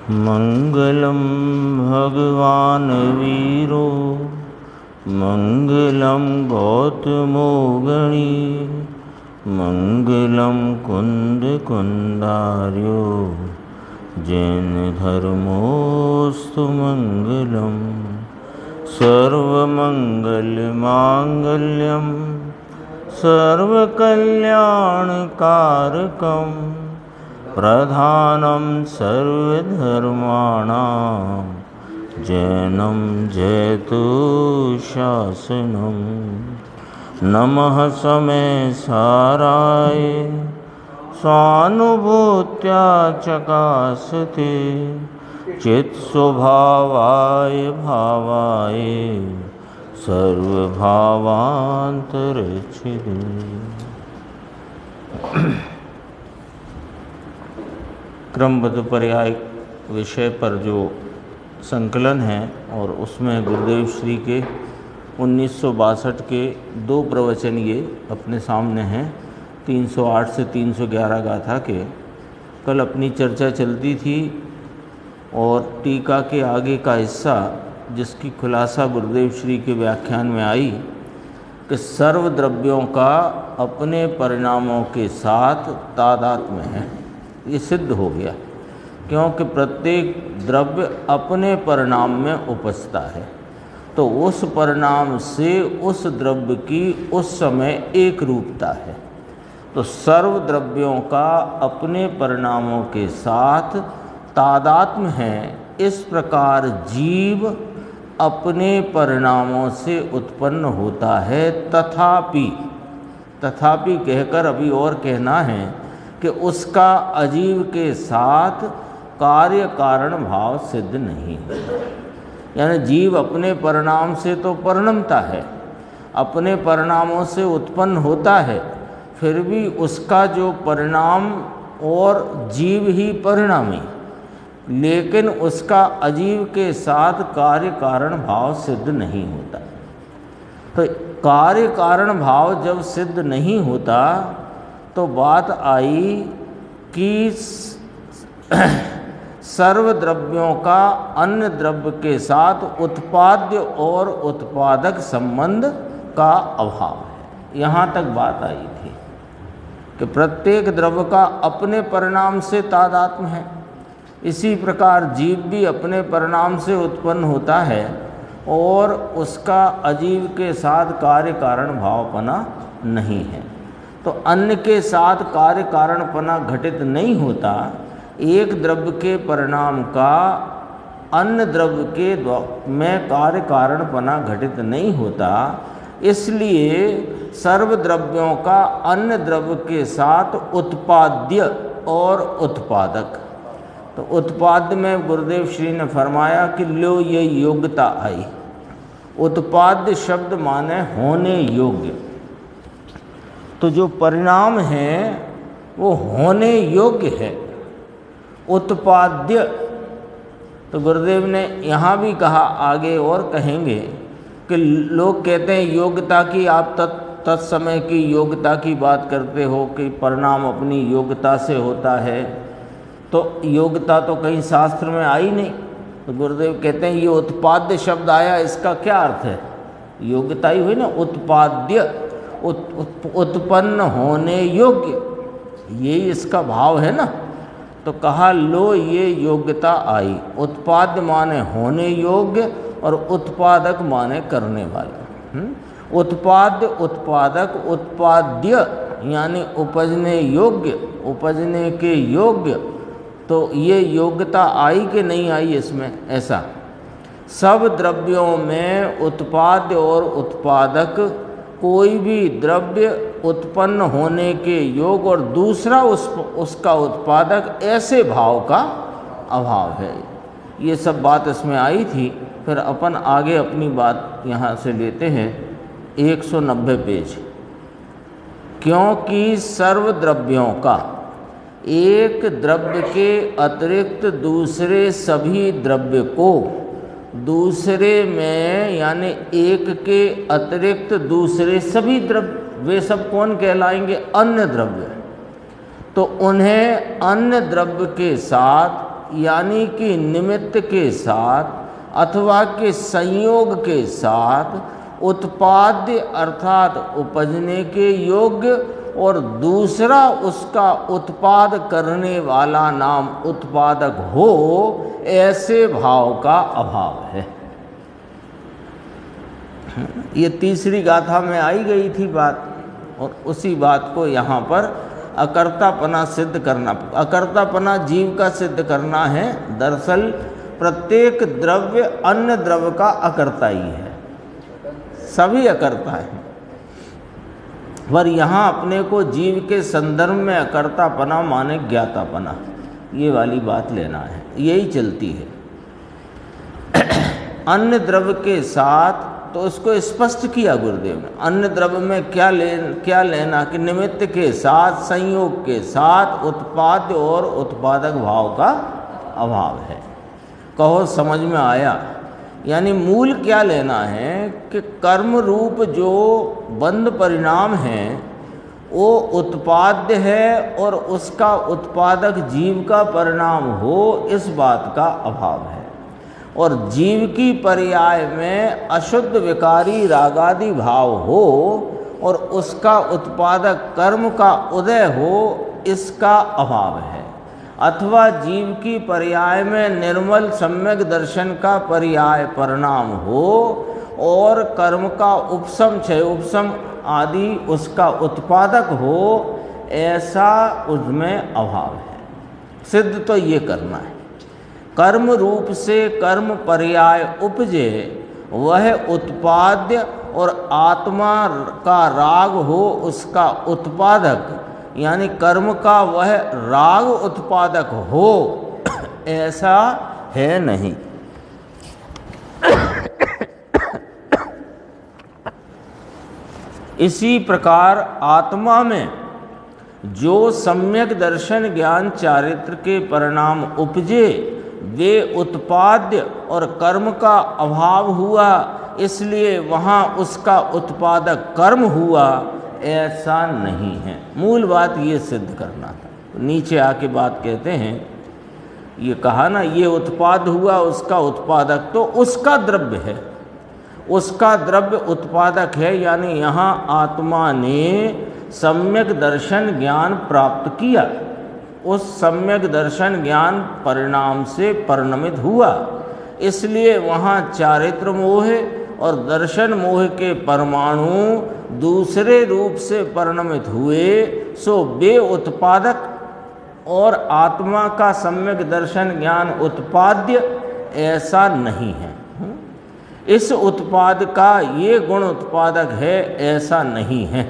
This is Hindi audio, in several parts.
मंगलम भगवान वीरो मंगलम गौतमो गणी मंगलम कुंद कुंदार्यो जैन धर्मोस्तु मंगलम सर्वमंगल मांगल्यम सर्वकल्याणकारकम प्रधानम सर्वधर्माणां जैनम जयतु शासनम। नमः समय साराय स्वानुभूत्या चकासते चित्स्वभावाय भावाय सर्वभावांतरच्छिदे। क्रमबद्ध पर्याय विषय पर जो संकलन है और उसमें गुरुदेव श्री के 1962 के 2 प्रवचन ये अपने सामने हैं, 308 से 311 गाथा के। कल अपनी चर्चा चलती थी और टीका के आगे का हिस्सा जिसकी खुलासा गुरुदेव श्री के व्याख्यान में आई कि सर्व द्रव्यों का अपने परिणामों के साथ तादात्म्य है। ये सिद्ध हो गया क्योंकि प्रत्येक द्रव्य अपने परिणाम में उपजता है, तो उस परिणाम से उस द्रव्य की उस समय एक रूपता है। तो सर्व द्रव्यों का अपने परिणामों के साथ तादात्म्य है। इस प्रकार जीव अपने परिणामों से उत्पन्न होता है। तथापि कहकर अभी और कहना है कि उसका अजीव के साथ कार्य कारण भाव सिद्ध नहीं है। यानी जीव अपने परिणाम से तो परिणमता है, अपने परिणामों से उत्पन्न होता है, फिर भी उसका जो परिणाम और जीव ही परिणामी, लेकिन उसका अजीव के साथ कार्य कारण भाव सिद्ध नहीं होता। तो कार्य कारण भाव जब सिद्ध नहीं होता तो बात आई कि सर्व द्रव्यों का अन्य द्रव्य के साथ उत्पाद्य और उत्पादक संबंध का अभाव है। यहाँ तक बात आई थी कि प्रत्येक द्रव्य का अपने परिणाम से तादात्म्य है। इसी प्रकार जीव भी अपने परिणाम से उत्पन्न होता है और उसका अजीव के साथ कार्य कारण भावपना नहीं है। तो अन्य के साथ कार्य कारणपना घटित नहीं होता। एक द्रव्य के परिणाम का अन्य द्रव्य के में कार्य कारणपना घटित नहीं होता, इसलिए सर्व द्रव्यों का अन्य द्रव्य के साथ उत्पाद्य और उत्पादक। तो उत्पाद्य में गुरुदेव श्री ने फरमाया कि लो ये योग्यता आई। उत्पाद्य शब्द माने होने योग्य। तो जो परिणाम है वो होने योग्य है। उत्पाद्य तो गुरुदेव ने यहाँ भी कहा, आगे और कहेंगे कि लोग कहते हैं योग्यता की, आप तत्समय की योग्यता की बात करते हो कि परिणाम अपनी योग्यता से होता है। तो योग्यता तो कहीं शास्त्र में आई नहीं। तो गुरुदेव कहते हैं ये उत्पाद्य शब्द आया, इसका क्या अर्थ है? योग्यता ही हुई ना, उत्पाद्य उत्पन्न होने योग्य, यही इसका भाव है ना। तो कहा लो ये योग्यता आई। उत्पाद्य माने होने योग्य और उत्पादक माने करने वाला। उत्पाद्य उत्पादक, उत्पाद्य यानी उपजने योग्य, उपजने के योग्य। तो ये योग्यता आई कि नहीं आई इसमें? ऐसा सब द्रव्यों में उत्पाद्य और उत्पादक, कोई भी द्रव्य उत्पन्न होने के योग्य और दूसरा उसका उत्पादक, ऐसे भाव का अभाव है। ये सब बात इसमें आई थी। फिर अपन आगे अपनी बात यहाँ से लेते हैं 190 पेज। क्योंकि सर्व द्रव्यों का एक द्रव्य के अतिरिक्त दूसरे सभी द्रव्य को दूसरे में, यानी एक के अतिरिक्त दूसरे सभी द्रव्य, वे सब कौन कहलाएंगे? अन्य द्रव्य। तो उन्हें अन्य द्रव्य के साथ यानी कि निमित्त के साथ अथवा के संयोग के साथ उत्पाद्य अर्थात उपजने के योग्य और दूसरा उसका उत्पाद करने वाला नाम उत्पादक हो, ऐसे भाव का अभाव है। ये तीसरी गाथा में आई गई थी बात, और उसी बात को यहाँ पर अकर्तापना सिद्ध करना, अकर्तापना जीव का सिद्ध करना है। दरअसल प्रत्येक द्रव्य अन्य द्रव्य का अकर्ता ही है, सभी अकर्ता हैं, पर यहाँ अपने को जीव के संदर्भ में अकर्तापना माने ज्ञातापना, ये वाली बात लेना है, यही चलती है। अन्य द्रव्य के साथ तो उसको स्पष्ट किया गुरुदेव ने, अन्य द्रव्य में क्या लेना कि निमित्त के साथ संयोग के साथ उत्पाद्य और उत्पादक भाव का अभाव है। कहो समझ में आया? यानी मूल क्या लेना है कि कर्म रूप जो बंध परिणाम है वो उत्पाद्य है और उसका उत्पादक जीव का परिणाम हो, इस बात का अभाव है। और जीव की पर्याय में अशुद्ध विकारी रागादि भाव हो और उसका उत्पादक कर्म का उदय हो, इसका अभाव है। अथवा जीव की पर्याय में निर्मल सम्यक दर्शन का पर्याय परिणाम हो और कर्म का उपशम क्षय उपशम आदि उसका उत्पादक हो, ऐसा उसमें अभाव है। सिद्ध तो ये करना है, कर्म रूप से कर्म पर्याय उपजे वह उत्पाद्य और आत्मा का राग हो उसका उत्पादक, यानी कर्म का वह राग उत्पादक हो, ऐसा है नहीं। इसी प्रकार आत्मा में जो सम्यक दर्शन ज्ञान चारित्र के परिणाम उपजे वे उत्पाद्य और कर्म का अभाव हुआ, इसलिए वहाँ उसका उत्पादक कर्म हुआ, ऐसा नहीं है। मूल बात ये सिद्ध करना था। नीचे आके बात कहते हैं, ये कहा ना ये उत्पाद हुआ उसका उत्पादक, तो उसका द्रव्य है, उसका द्रव्य उत्पादक है। यानी यहाँ आत्मा ने सम्यक दर्शन ज्ञान प्राप्त किया, उस सम्यक दर्शन ज्ञान परिणाम से परिणमित हुआ, इसलिए वहाँ चारित्र मोह और दर्शन मोह के परमाणु दूसरे रूप से परिणमित हुए, सो वे उत्पादक और आत्मा का सम्यक दर्शन ज्ञान उत्पाद्य, ऐसा नहीं है। इस उत्पाद का ये गुण उत्पादक है, ऐसा नहीं है।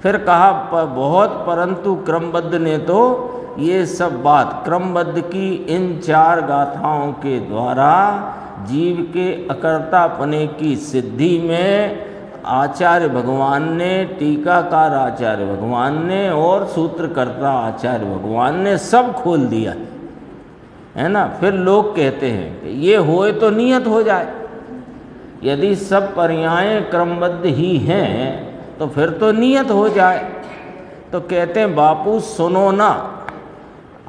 फिर कहा बहुत, परंतु क्रमबद्ध ने तो ये सब बात क्रमबद्ध की इन 4 गाथाओं के द्वारा जीव के अकर्तापने की सिद्धि में आचार्य भगवान ने, टीकाकार आचार्य भगवान ने और सूत्रकर्ता आचार्य भगवान ने सब खोल दिया है ना। फिर लोग कहते हैं कि ये होए तो नियत हो जाए, यदि सब पर्याय क्रमबद्ध ही हैं तो फिर तो नियत हो जाए। तो कहते हैं बापू सुनो ना,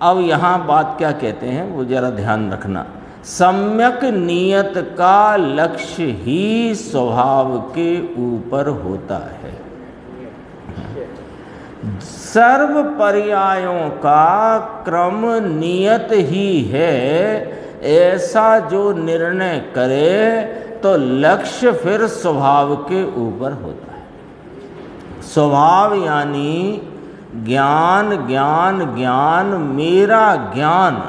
अब यहाँ बात क्या कहते हैं वो जरा ध्यान रखना। सम्यक नियत का लक्ष्य ही स्वभाव के ऊपर होता है। सर्व पर्यायों का क्रम नियत ही है, ऐसा जो निर्णय करे तो लक्ष्य फिर स्वभाव के ऊपर होता है। स्वभाव यानी ज्ञान ज्ञान ज्ञान, मेरा ज्ञान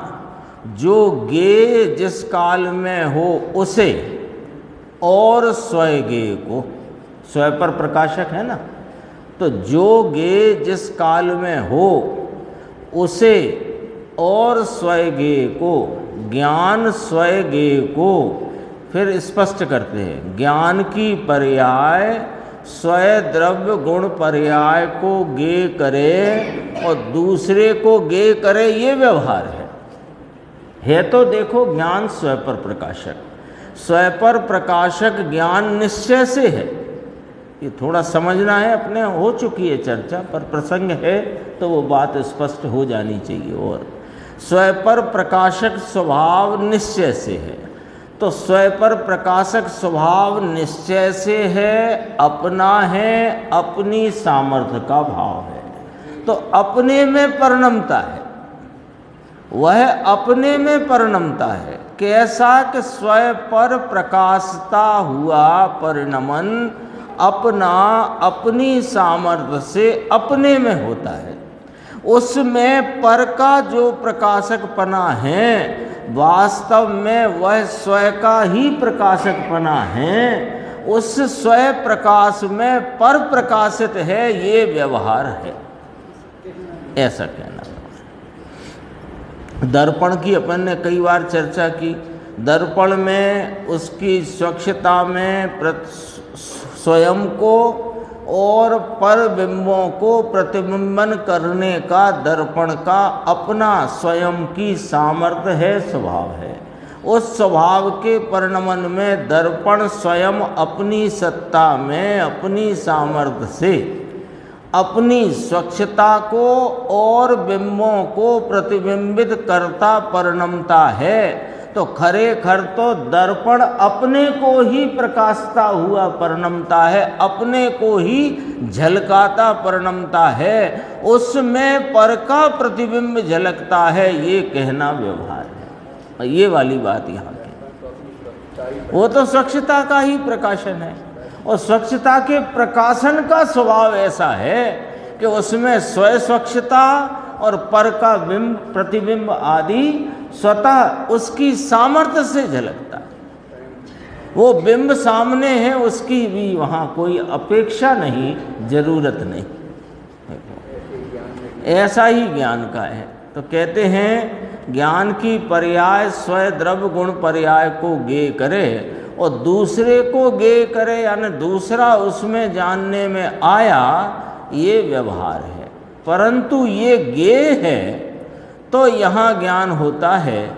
जो गे जिस काल में हो उसे, और स्वय गे को, स्वय पर प्रकाशक है ना, तो जो गे जिस काल में हो उसे और स्वय गे को, ज्ञान स्वय गे को फिर स्पष्ट करते हैं। ज्ञान की पर्याय स्वय द्रव्य गुण पर्याय को गे करे और दूसरे को गे करे, ये व्यवहार है तो देखो ज्ञान स्वय पर प्रकाशक, स्वय पर प्रकाशक ज्ञान निश्चय से है। ये थोड़ा समझना है, अपने हो चुकी है चर्चा, पर प्रसंग है तो वो बात स्पष्ट हो जानी चाहिए। और स्वयं पर प्रकाशक स्वभाव निश्चय से है। तो स्वयं पर प्रकाशक स्वभाव निश्चय से है, अपना है, अपनी सामर्थ्य का भाव है। तो अपने में परिणमता है, वह अपने में परिणमता है। कैसा कि स्वयं पर प्रकाशता हुआ परिणमन अपना अपनी सामर्थ्य से अपने में होता है। उसमें पर का जो प्रकाशकपना है वास्तव में वह स्वयं का ही प्रकाशकपना है। उस स्वयं प्रकाश में पर प्रकाशित है, ये व्यवहार है, ऐसा कहना। दर्पण की अपन ने कई बार चर्चा की। दर्पण में उसकी स्वच्छता में स्वयं को और परबिंबों को प्रतिबिंबन करने का दर्पण का अपना स्वयं की सामर्थ्य है, स्वभाव है। उस स्वभाव के परिणमन में दर्पण स्वयं अपनी सत्ता में अपनी सामर्थ्य से अपनी स्वच्छता को और बिंबों को प्रतिबिंबित करता परिणमता है। तो खरेखर तो दर्पण अपने को ही प्रकाशता हुआ परिणमता है, अपने को ही झलकाता परिणमता है, उसमें पर का प्रतिबिंब झलकता है, ये कहना व्यवहार है। ये वाली बात यहाँ की, वो तो स्वच्छता का ही प्रकाशन है। और स्वच्छता के प्रकाशन का स्वभाव ऐसा है कि उसमें स्वयं स्वच्छता और पर का बिंब प्रतिबिंब आदि स्वतः उसकी सामर्थ्य से झलकता है। वो बिंब सामने है, उसकी भी वहाँ कोई अपेक्षा नहीं, जरूरत नहीं। ऐसा ही ज्ञान का है। तो कहते हैं ज्ञान की पर्याय स्वयं द्रव्य गुण पर्याय को गे करे और दूसरे को गे करे, यानी दूसरा उसमें जानने में आया, ये व्यवहार है। परंतु ये गे है तो यहाँ ज्ञान होता है,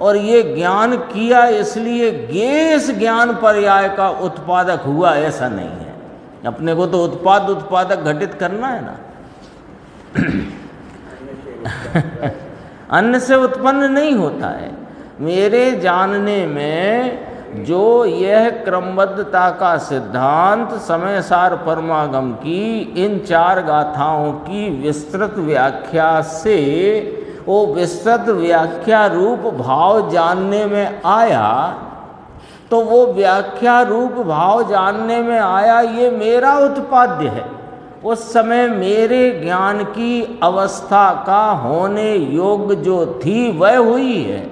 और ये ज्ञान किया इसलिए गे इस ज्ञान पर्याय का उत्पादक हुआ, ऐसा नहीं है। अपने को तो उत्पादक घटित करना है ना। अन्य से उत्पन्न नहीं होता है। मेरे जानने में जो यह क्रमबद्धता का सिद्धांत समय सार परमागम की इन चार गाथाओं की विस्तृत व्याख्या से वो विस्तृत व्याख्या रूप भाव जानने में आया, तो वो व्याख्या रूप भाव जानने में आया, ये मेरा उत्पाद्य है। उस समय मेरे ज्ञान की अवस्था का होने योग्य जो थी वह हुई है,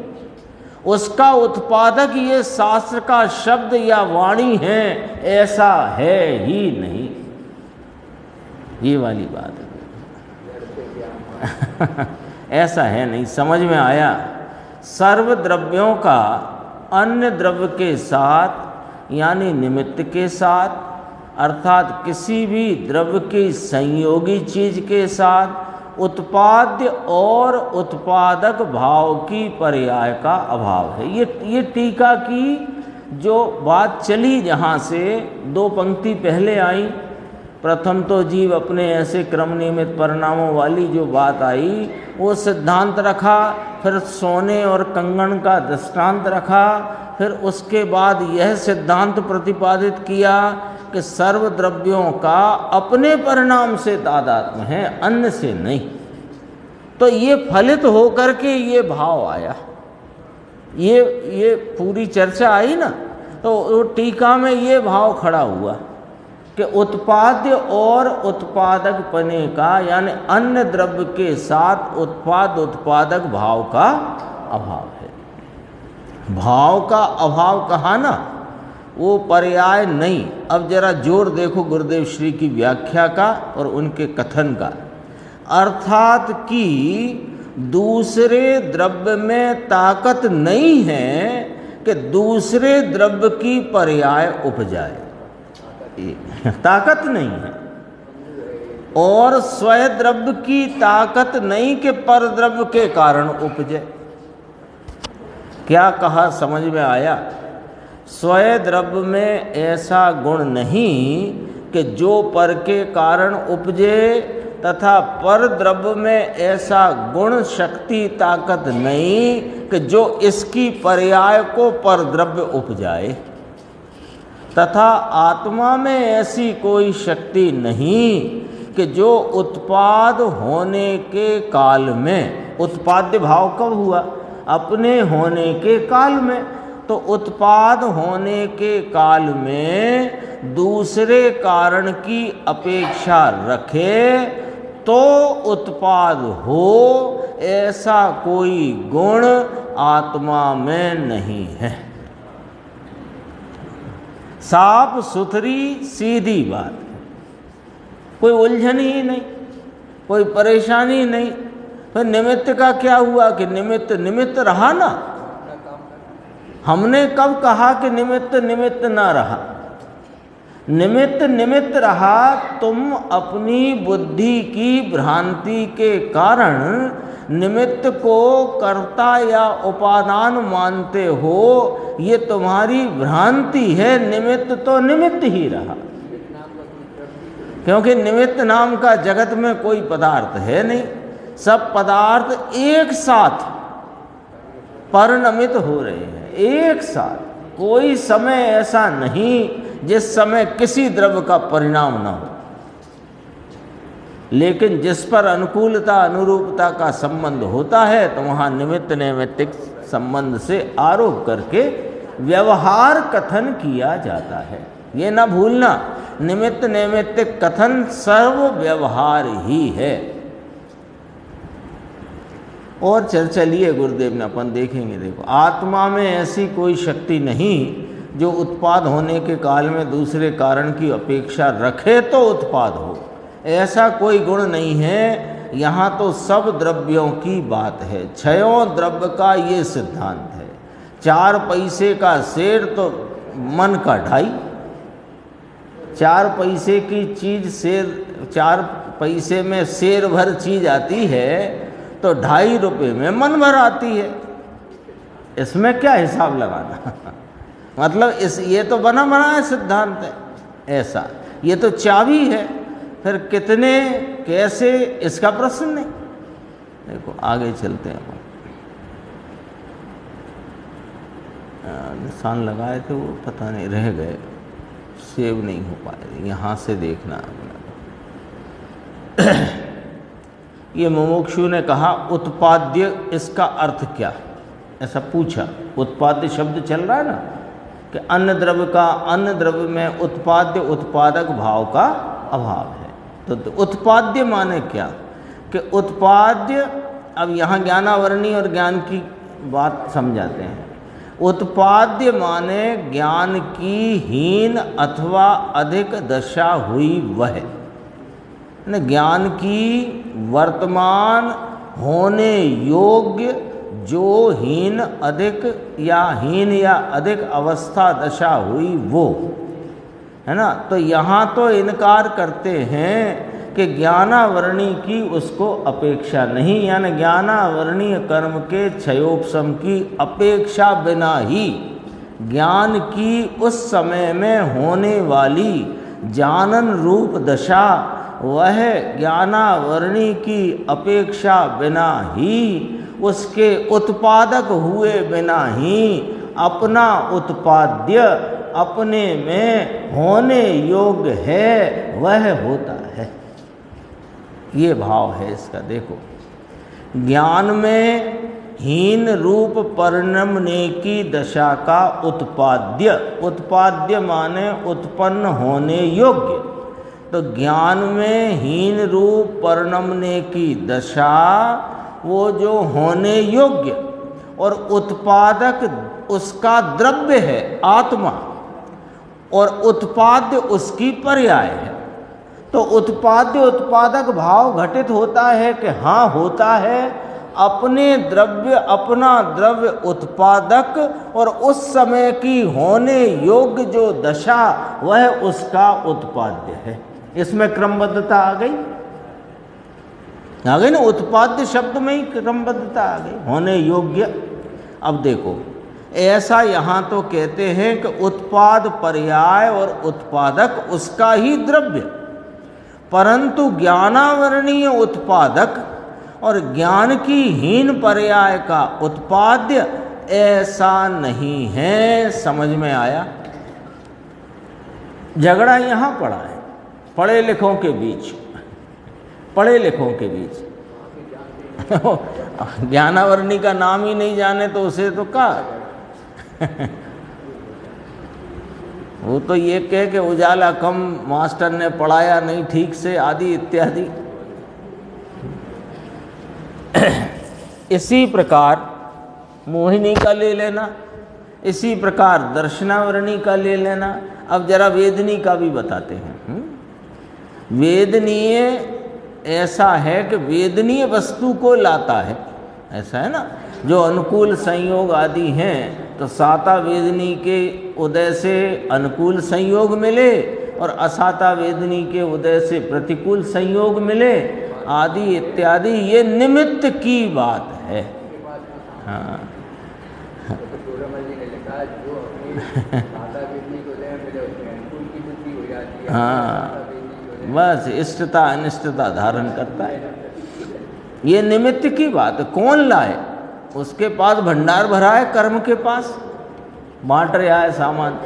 उसका उत्पादक ये शास्त्र का शब्द या वाणी है, ऐसा है ही नहीं। ये वाली बात है। ऐसा है नहीं, समझ में आया। सर्व द्रव्यों का अन्य द्रव्य के साथ यानी निमित्त के साथ, अर्थात किसी भी द्रव्य की संयोगी चीज के साथ उत्पाद्य और उत्पादक भाव की पर्याय का अभाव है। ये टीका की जो बात चली, जहाँ से दो पंक्ति पहले आई, प्रथम तो जीव अपने ऐसे क्रम नियमित परिणामों वाली जो बात आई वो सिद्धांत रखा, फिर सोने और कंगन का दृष्टांत रखा, फिर उसके बाद यह सिद्धांत प्रतिपादित किया कि सर्व द्रव्यों का अपने परिणाम से तादात्म्य है, अन्य से नहीं। तो ये फलित होकर के ये भाव आया, ये पूरी चर्चा आई ना, तो टीका में ये भाव खड़ा हुआ कि उत्पाद्य और उत्पादक पने का यानी अन्य द्रव्य के साथ उत्पादक भाव का अभाव है। भाव का अभाव कहा ना, वो पर्याय नहीं। अब जरा जोर देखो गुरुदेव श्री की व्याख्या का और उनके कथन का, अर्थात कि दूसरे द्रव्य में ताकत नहीं है कि दूसरे द्रव्य की पर्याय उपजाए, ताकत नहीं है। और स्वयं द्रव्य की ताकत नहीं कि पर द्रव्य के कारण उपजे। क्या कहा, समझ में आया? स्वयं द्रव्य में ऐसा गुण नहीं कि जो पर के कारण उपजे तथा पर द्रव्य में ऐसा गुण शक्ति ताकत नहीं कि जो इसकी पर्याय को पर द्रव्य उपजाए, तथा आत्मा में ऐसी कोई शक्ति नहीं कि जो उत्पाद होने के काल में, उत्पाद्य भाव कब हुआ? अपने होने के काल में। तो उत्पाद होने के काल में दूसरे कारण की अपेक्षा रखे तो उत्पाद हो, ऐसा कोई गुण आत्मा में नहीं है। साफ सुथरी सीधी बात, कोई उलझन ही नहीं, कोई परेशानी नहीं। फिर निमित्त का क्या हुआ कि निमित्त निमित्त रहा ना। हमने कब कहा कि निमित्त निमित्त ना रहा? निमित्त निमित्त रहा, तुम अपनी बुद्धि की भ्रांति के कारण निमित्त को कर्ता या उपादान मानते हो। ये तुम्हारी भ्रांति है। निमित्त तो निमित्त ही रहा, क्योंकि निमित्त नाम का जगत में कोई पदार्थ है नहीं। सब पदार्थ एक साथ परिणमित हो रहे हैं, एक साथ। कोई समय ऐसा नहीं जिस समय किसी द्रव्य का परिणाम न हो। लेकिन जिस पर अनुकूलता अनुरूपता का संबंध होता है तो वहाँ निमित्त नैमित्तिक संबंध से आरोप करके व्यवहार कथन किया जाता है। ये ना भूलना, निमित्त नैमित्तिक कथन सर्व व्यवहार ही है। और चलिए गुरुदेव ने अपन देखेंगे। देखो, आत्मा में ऐसी कोई शक्ति नहीं जो उत्पाद होने के काल में दूसरे कारण की अपेक्षा रखे तो उत्पाद हो, ऐसा कोई गुण नहीं है। यहाँ तो सब द्रव्यों की बात है। छयों द्रव्य का ये सिद्धांत है। 4 पैसे का सेर तो मन का ढाई। 4 पैसे की चीज सेर, 4 पैसे में सेर भर चीज आती है तो 2.5 रुपये में मन भर आती है। इसमें क्या हिसाब लगाना? मतलब ये तो बना बनाया सिद्धांत है ऐसा। ये तो चाबी है, फिर कितने कैसे इसका प्रश्न नहीं। देखो आगे चलते हैं। निशान लगाए थे वो पता नहीं रह गए, सेव नहीं हो पाए। यहाँ से देखना। ये मुमुक्षु ने कहा उत्पाद्य, इसका अर्थ क्या? ऐसा पूछा। उत्पाद्य शब्द चल रहा है ना कि अन्य द्रव्य का, अन्य द्रव्य में उत्पाद्य उत्पादक भाव का अभाव है। तो उत्पाद्य माने क्या? कि उत्पाद्य, अब यहाँ ज्ञानावरणी और ज्ञान की बात समझाते हैं। उत्पाद्य माने ज्ञान की हीन अथवा अधिक दशा हुई वह, ज्ञान की वर्तमान होने योग्य जो हीन अधिक या हीन या अधिक अवस्था दशा हुई वो, है ना। तो यहाँ तो इनकार करते हैं कि ज्ञानावरणी की उसको अपेक्षा नहीं, यानी ज्ञानावरणीय कर्म के क्षयोपशम की अपेक्षा बिना ही ज्ञान की उस समय में होने वाली जानन रूप दशा, वह ज्ञानावरणी की अपेक्षा बिना ही, उसके उत्पादक हुए बिना ही अपना उत्पाद्य अपने में होने योग्य है, वह होता है। ये भाव है इसका। देखो, ज्ञान में हीन रूप परिणमने की दशा का उत्पाद्य, उत्पाद्य माने उत्पन्न होने योग्य। तो ज्ञान में हीन रूप परिणमने की दशा, वो जो होने योग्य और उत्पादक उसका द्रव्य है आत्मा, और उत्पाद्य उसकी पर्याय है। तो उत्पाद्य उत्पादक भाव घटित होता है कि हाँ होता है, अपने द्रव्य, अपना द्रव्य उत्पादक और उस समय की होने योग्य जो दशा, वह उसका उत्पाद्य है। इसमें क्रमबद्धता आ गई ना। उत्पाद्य शब्द में ही क्रमबद्धता आ गई, होने योग्य। अब देखो, ऐसा यहाँ तो कहते हैं कि उत्पाद पर्याय और उत्पादक उसका ही द्रव्य, परंतु ज्ञानावरणीय उत्पादक और ज्ञान की हीन पर्याय का उत्पाद्य ऐसा नहीं है। समझ में आया? झगड़ा यहाँ पड़ा है पढ़े लिखों के बीच, पढ़े लिखों के बीच। ज्ञानावरणी का नाम ही नहीं जाने तो उसे तो का वो तो ये कह के उजाला कम मास्टर ने पढ़ाया नहीं ठीक से आदि इत्यादि। इसी प्रकार मोहिनी का ले लेना, इसी प्रकार दर्शनावरणी का ले लेना। अब जरा वेदनी का भी बताते हैं। वेदनीय ऐसा है कि वेदनीय वस्तु को लाता है, ऐसा है ना। जो अनुकूल संयोग आदि हैं तो साता वेदनी के उदय से अनुकूल संयोग मिले और असाता वेदनी के उदय से प्रतिकूल संयोग मिले आदि इत्यादि, ये निमित्त की बात है। हाँ हाँ, बस इष्टता अनिष्टता धारण करता है। ये निमित्त की बात है। कौन लाए? उसके पास भंडार भरा है, कर्म के पास बांट रहा है सामान।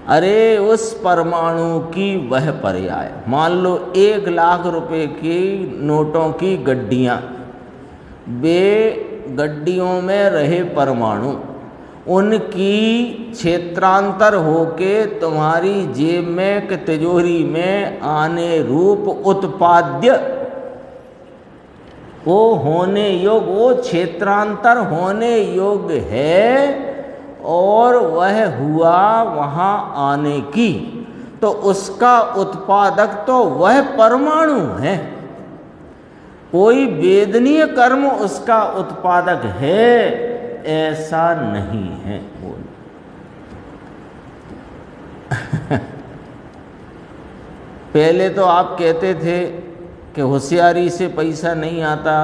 अरे उस परमाणु की वह पर्याय, मान लो 1 लाख रुपए की नोटों की गड्डियाँ, वे गड्डियों में रहे परमाणु, उनकी क्षेत्रांतर होके तुम्हारी जेब में कि तिजोरी में आने रूप उत्पाद्य, वो होने योग, वो क्षेत्रांतर होने योग्य है और वह हुआ वहाँ आने की, तो उसका उत्पादक तो वह परमाणु है। कोई वेदनीय कर्म उसका उत्पादक है ऐसा नहीं है। पहले तो आप कहते थे कि होशियारी से पैसा नहीं आता,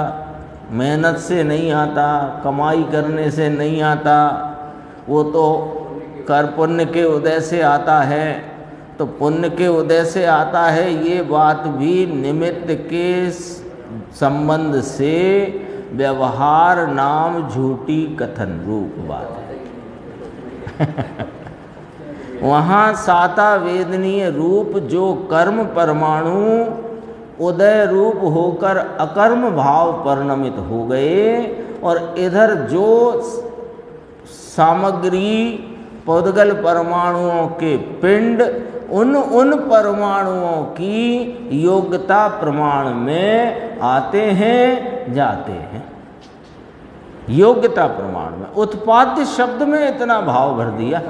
मेहनत से नहीं आता, कमाई करने से नहीं आता, वो तो कर पुण्य के उदय से आता है। तो पुण्य के उदय से आता है, ये बात भी निमित्त के संबंध से व्यवहार नाम झूठी कथन रूप बात है। वहाँ साता वेदनीय रूप जो कर्म परमाणु उदय रूप होकर अकर्म भाव परिणमित हो गए, और इधर जो सामग्री पौद्गल परमाणुओं के पिंड उन परमाणुओं की योग्यता प्रमाण में आते हैं जाते हैं। योग्यता प्रमाण में उत्पाद्य शब्द में इतना भाव भर दिया।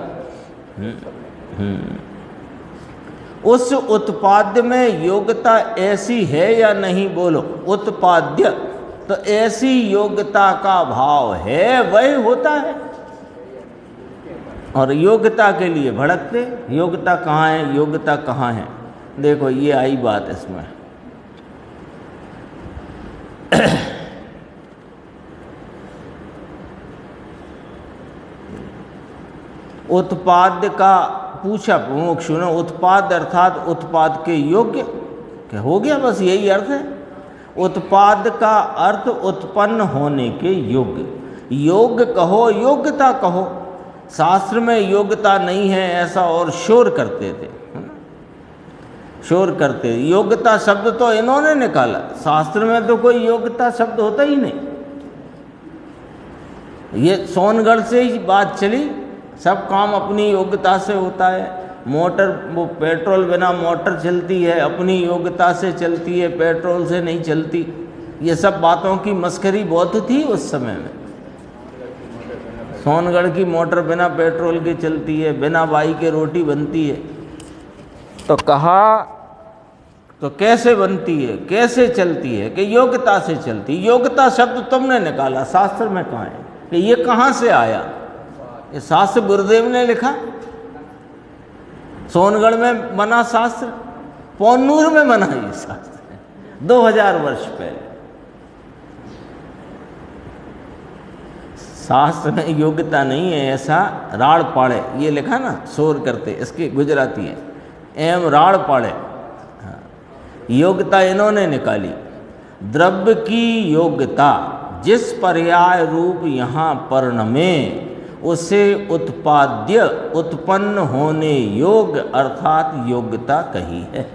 उस उत्पाद्य में योग्यता ऐसी है या नहीं, बोलो। उत्पाद्य तो ऐसी योग्यता का भाव है, वही होता है। और योग्यता के लिए भड़कते, योग्यता कहाँ है, योग्यता कहाँ है। देखो ये आई बात इसमें। उत्पाद्य का पूछा मुमुक्षु ने, उत्पाद अर्थात उत्पाद के योग्य, क्या हो गया, बस यही अर्थ है। उत्पाद का अर्थ उत्पन्न होने के योग्य, योग्य कहो योग्यता कहो। शास्त्र में योग्यता नहीं है ऐसा और शोर करते थे, शोर करते। योग्यता शब्द तो इन्होंने निकाला, शास्त्र में तो कोई योग्यता शब्द होता ही नहीं। ये सोनगढ़ से ही बात चली, सब काम अपनी योग्यता से होता है। मोटर, वो पेट्रोल बिना मोटर चलती है, अपनी योग्यता से चलती है, पेट्रोल से नहीं चलती। ये सब बातों की मस्करी बहुत थी उस समय में। सोनगढ़ की मोटर बिना पेट्रोल के चलती है, बिना बाई के रोटी बनती है। तो कहा तो कैसे बनती है, कैसे चलती है, कि योग्यता से चलती। योग्यता शब्द तुमने निकाला, शास्त्र में कहाँ है, कि ये कहाँ से आया। ये शास्त्र गुरुदेव ने लिखा, सोनगढ़ में बना शास्त्र, पौनूर में बना ये शास्त्र 2000 वर्ष पहले। शास्त्र में योग्यता नहीं है ऐसा राड़ पाड़े, ये लिखा ना, शोर करते, इसके गुजराती है एम राड़ पाड़े। योग्यता इन्होंने निकाली। द्रव्य की योग्यता जिस पर्याय रूप यहाँ पर्ण में उसे उत्पाद्य उत्पन्न होने योग्य अर्थात योग्यता कही है।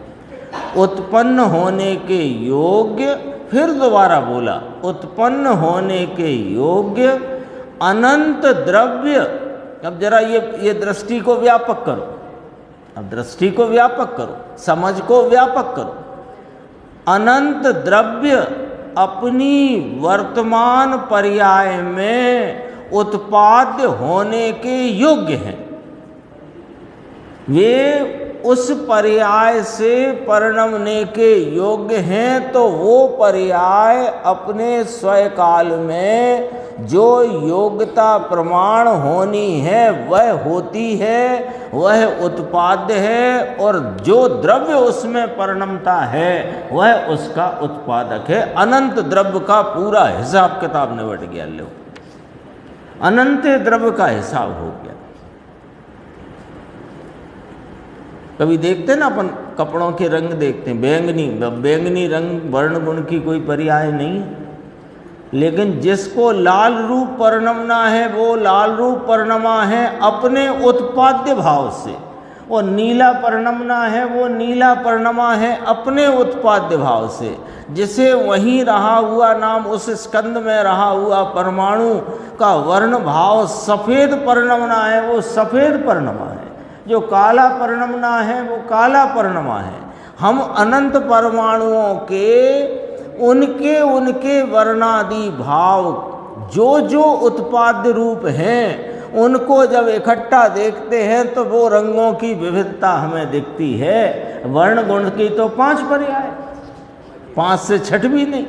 उत्पन्न होने के योग्य, फिर दोबारा बोला, उत्पन्न होने के योग्य अनंत द्रव्य। अब जरा ये दृष्टि को व्यापक करो, अब दृष्टि को व्यापक करो, समझ को व्यापक करो। अनंत द्रव्य अपनी वर्तमान पर्याय में उत्पाद्य होने के योग्य हैं। वे उस पर्याय से परिणमने के योग्य हैं, तो वो पर्याय अपने स्वकाल में जो योग्यता प्रमाण होनी है वह होती है, वह उत्पाद्य है, और जो द्रव्य उसमें परिणमता है वह उसका उत्पादक है। अनंत द्रव्य का पूरा हिसाब किताब निबट गया। लो, अनंत द्रव्य का हिसाब हो गया। कभी देखते ना अपन कपड़ों के रंग देखते हैं, बैंगनी रंग वर्ण गुण की कोई पर्याय नहीं है, लेकिन जिसको लाल रूप परिणमना है वो लाल रूप परिणमा है अपने उत्पाद्य भाव से, और नीला परिणमना है वो नीला परिणमा है अपने उत्पाद्य भाव से। जिसे वहीं रहा हुआ नाम उस स्कंद में रहा हुआ परमाणु का वर्ण भाव सफ़ेद परिणमना है वो सफ़ेद परिणमा है, जो काला परिणमना है वो काला परिणमा है। हम अनंत परमाणुओं के उनके वर्णादि भाव जो जो उत्पाद्य रूप हैं उनको जब इकट्ठा देखते हैं तो वो रंगों की विविधता हमें दिखती है। वर्ण गुण की तो 5 पर्याय, 5 से 6 भी नहीं।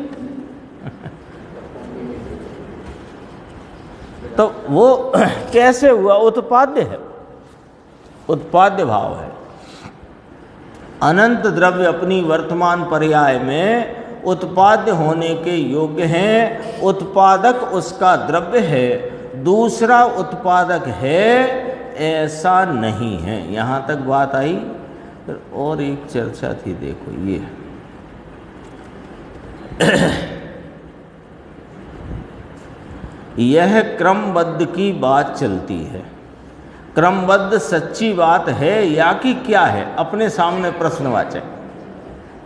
तो वो कैसे हुआ? उत्पाद्य है, उत्पाद्य भाव है। अनंत द्रव्य अपनी वर्तमान पर्याय में उत्पाद्य होने के योग्य हैं। उत्पादक उसका द्रव्य है, दूसरा उत्पादक है ऐसा नहीं है। यहाँ तक बात आई। फिर और एक चर्चा थी, देखो ये यह क्रमबद्ध की बात चलती है। क्रमबद्ध सच्ची बात है या कि क्या है? अपने सामने प्रश्नवाचक।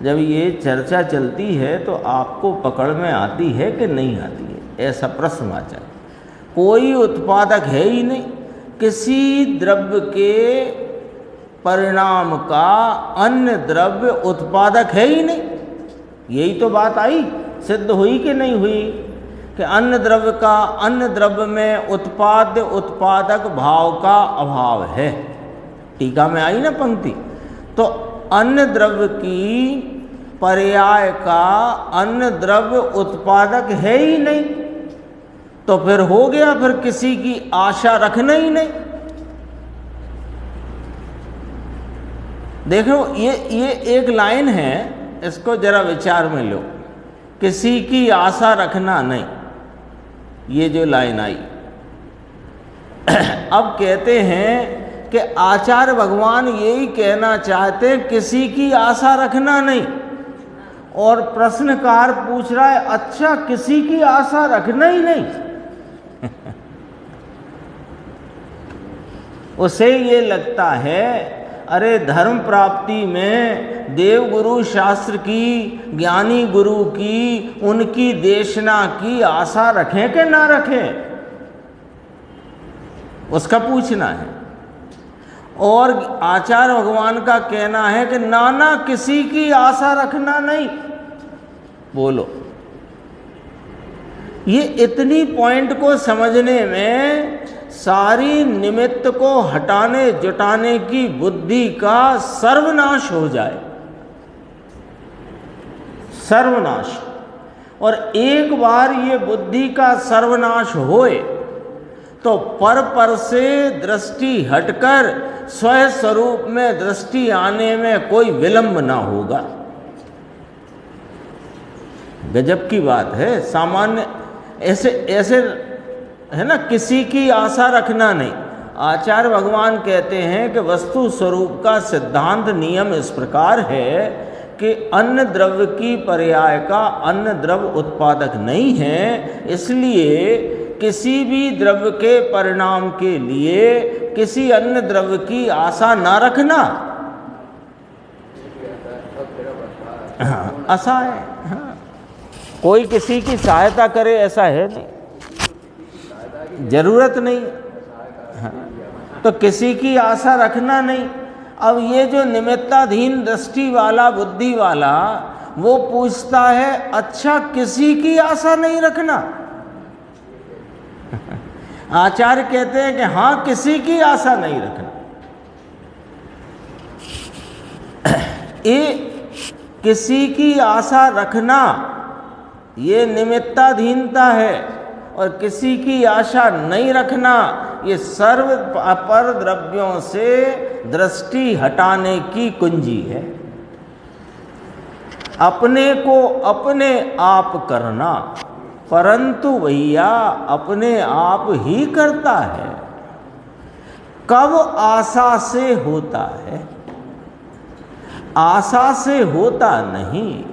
जब ये चर्चा चलती है तो आपको पकड़ में आती है कि नहीं आती है, ऐसा प्रश्नवाचक। कोई उत्पादक है ही नहीं, किसी द्रव्य के परिणाम का अन्य द्रव्य उत्पादक है ही नहीं। यही तो बात आई, सिद्ध हुई कि नहीं हुई कि अन्य द्रव्य का अन्य द्रव्य में उत्पाद्य उत्पादक भाव का अभाव है। टीका में आई ना पंक्ति। तो अन्य द्रव्य की पर्याय का अन्य द्रव्य उत्पादक है ही नहीं, तो फिर हो गया, फिर किसी की आशा रखना ही नहीं। देखो ये एक लाइन है, इसको जरा विचार में लो। किसी की आशा रखना नहीं, ये जो लाइन आई। अब कहते हैं कि आचार्य भगवान यही कहना चाहते हैं, किसी की आशा रखना नहीं। और प्रश्नकार पूछ रहा है, अच्छा किसी की आशा रखना ही नहीं? उसे ये लगता है अरे धर्म प्राप्ति में देव गुरु शास्त्र की, ज्ञानी गुरु की, उनकी देशना की आशा रखें कि ना रखें, उसका पूछना है। और आचार्य भगवान का कहना है कि नाना किसी की आशा रखना नहीं। बोलो, ये इतनी पॉइंट को समझने में सारी निमित्त को हटाने जुटाने की बुद्धि का सर्वनाश हो जाए, सर्वनाश। और एक बार ये बुद्धि का सर्वनाश होए तो पर से दृष्टि हटकर स्वयं स्वरूप में दृष्टि आने में कोई विलंब ना होगा। गजब की बात है। सामान्य ऐसे है ना, किसी की आशा रखना नहीं। आचार्य भगवान कहते हैं कि वस्तु स्वरूप का सिद्धांत नियम इस प्रकार है कि अन्न द्रव्य की पर्याय का अन्न द्रव्य उत्पादक नहीं है, इसलिए किसी भी द्रव्य के परिणाम के लिए किसी अन्य द्रव्य की आशा ना रखना। हाँ, आशा है। हाँ, कोई किसी की सहायता करे ऐसा है नहीं, जरूरत नहीं। हाँ, तो किसी की आशा रखना नहीं। अब ये जो निमित्ताधीन दृष्टि वाला, बुद्धि वाला, वो पूछता है अच्छा किसी की आशा नहीं रखना। आचार्य कहते हैं कि हाँ, किसी की आशा नहीं रखना। ये किसी की आशा रखना ये निमित्ताधीनता है, और किसी की आशा नहीं रखना ये सर्व अपर द्रव्यों से दृष्टि हटाने की कुंजी है। अपने को अपने आप करना, परंतु भैया अपने आप ही करता है। कब आशा से होता है? आशा से होता नहीं,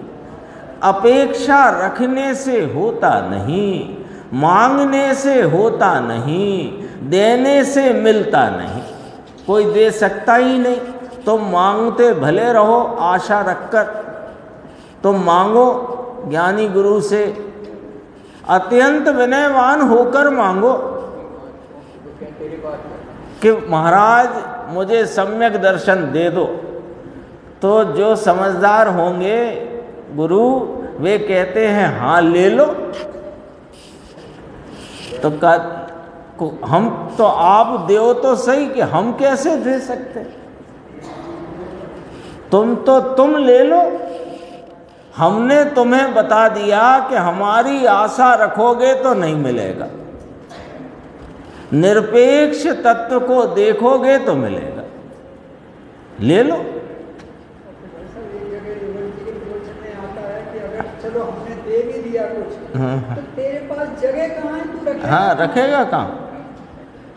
अपेक्षा रखने से होता नहीं, मांगने से होता नहीं, देने से मिलता नहीं। कोई दे सकता ही नहीं। तुम मांगते भले रहो आशा रखकर, तुम मांगो ज्ञानी गुरु से, अत्यंत विनयवान होकर मांगो कि महाराज मुझे सम्यक दर्शन दे दो। तो जो समझदार होंगे गुरु, वे कहते हैं हाँ ले लो। तो हम तो आप दो तो सही, कि हम कैसे दे सकते? तुम ले लो। हमने तुम्हें बता दिया कि हमारी आशा रखोगे तो नहीं मिलेगा, निरपेक्ष तत्व को देखोगे तो मिलेगा, ले लो। चलो हमने दे भी दिया कुछ, तो तेरे पास जगह कहाँ है, तू रखेगा? हाँ, रखेगा कहाँ?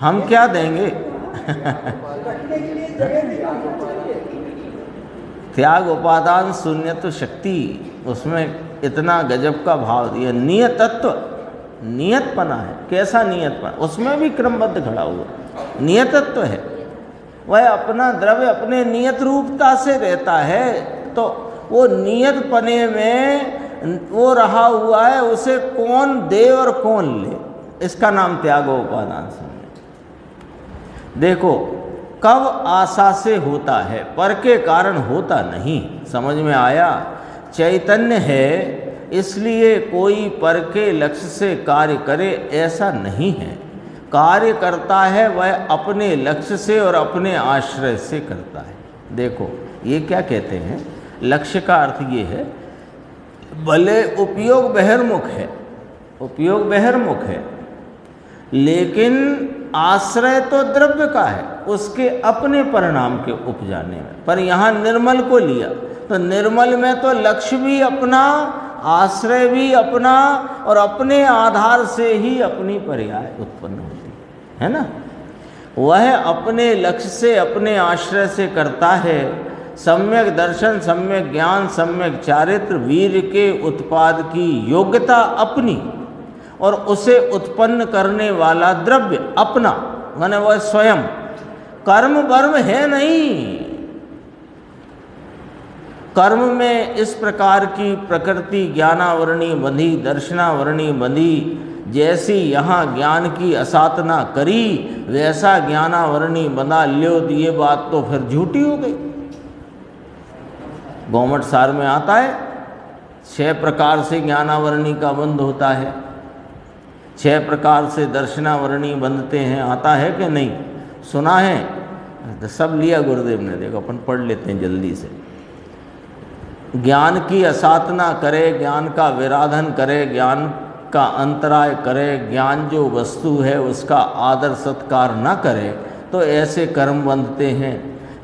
हम क्या देंगे? रखने के लिए जगह भी चाहिए। त्याग उपादान शून्य तो शक्ति, उसमें इतना गजब का भाव दिया। नियतत्व, नियतपना है। कैसा नियतपना? उसमें भी क्रमबद्ध खड़ा हुआ नियतत्व है। वह अपना द्रव्य अपने नियत रूपता से रहता है, तो वो नियतपने में वो रहा हुआ है, उसे कौन दे और कौन ले, इसका नाम त्याग उपादान शून्य। देखो कब आशा से होता है, पर के कारण होता नहीं। समझ में आया? चैतन्य है इसलिए कोई पर के लक्ष्य से कार्य करे ऐसा नहीं है। कार्य करता है वह अपने लक्ष्य से और अपने आश्रय से करता है। देखो ये क्या कहते हैं, लक्ष्य का अर्थ ये है, भले उपयोग बहिर्मुख है, उपयोग बहिर्मुख है, लेकिन आश्रय तो द्रव्य का है, उसके अपने परिणाम के उपजाने में। पर यहाँ निर्मल को लिया तो निर्मल में तो लक्ष्य भी अपना, आश्रय भी अपना, और अपने आधार से ही अपनी पर्याय उत्पन्न होती है ना। वह अपने लक्ष्य से अपने आश्रय से करता है। सम्यक दर्शन, सम्यक ज्ञान, सम्यक चारित्र, वीर के उत्पाद की योग्यता अपनी, और उसे उत्पन्न करने वाला द्रव्य अपना, माने वह स्वयं। कर्म वर्म है नहीं। कर्म में इस प्रकार की प्रकृति ज्ञानावरणी बंधी, दर्शनावरणी बंधी, जैसी यहाँ ज्ञान की असाधना करी वैसा ज्ञानावरणी बंधा ल्यो, तो ये बात तो फिर झूठी हो गई। गौमट सार में आता है 6 प्रकार से ज्ञानावरणी का बंध होता है, 6 प्रकार से दर्शनावरणी बंधते हैं। आता है कि नहीं? सुना है तो सब लिया गुरुदेव ने। देखो अपन पढ़ लेते हैं जल्दी से। ज्ञान की असाधना करे, ज्ञान का विराधन करे, ज्ञान का अंतराय करे, ज्ञान जो वस्तु है उसका आदर सत्कार न करे, तो ऐसे कर्म बंधते हैं।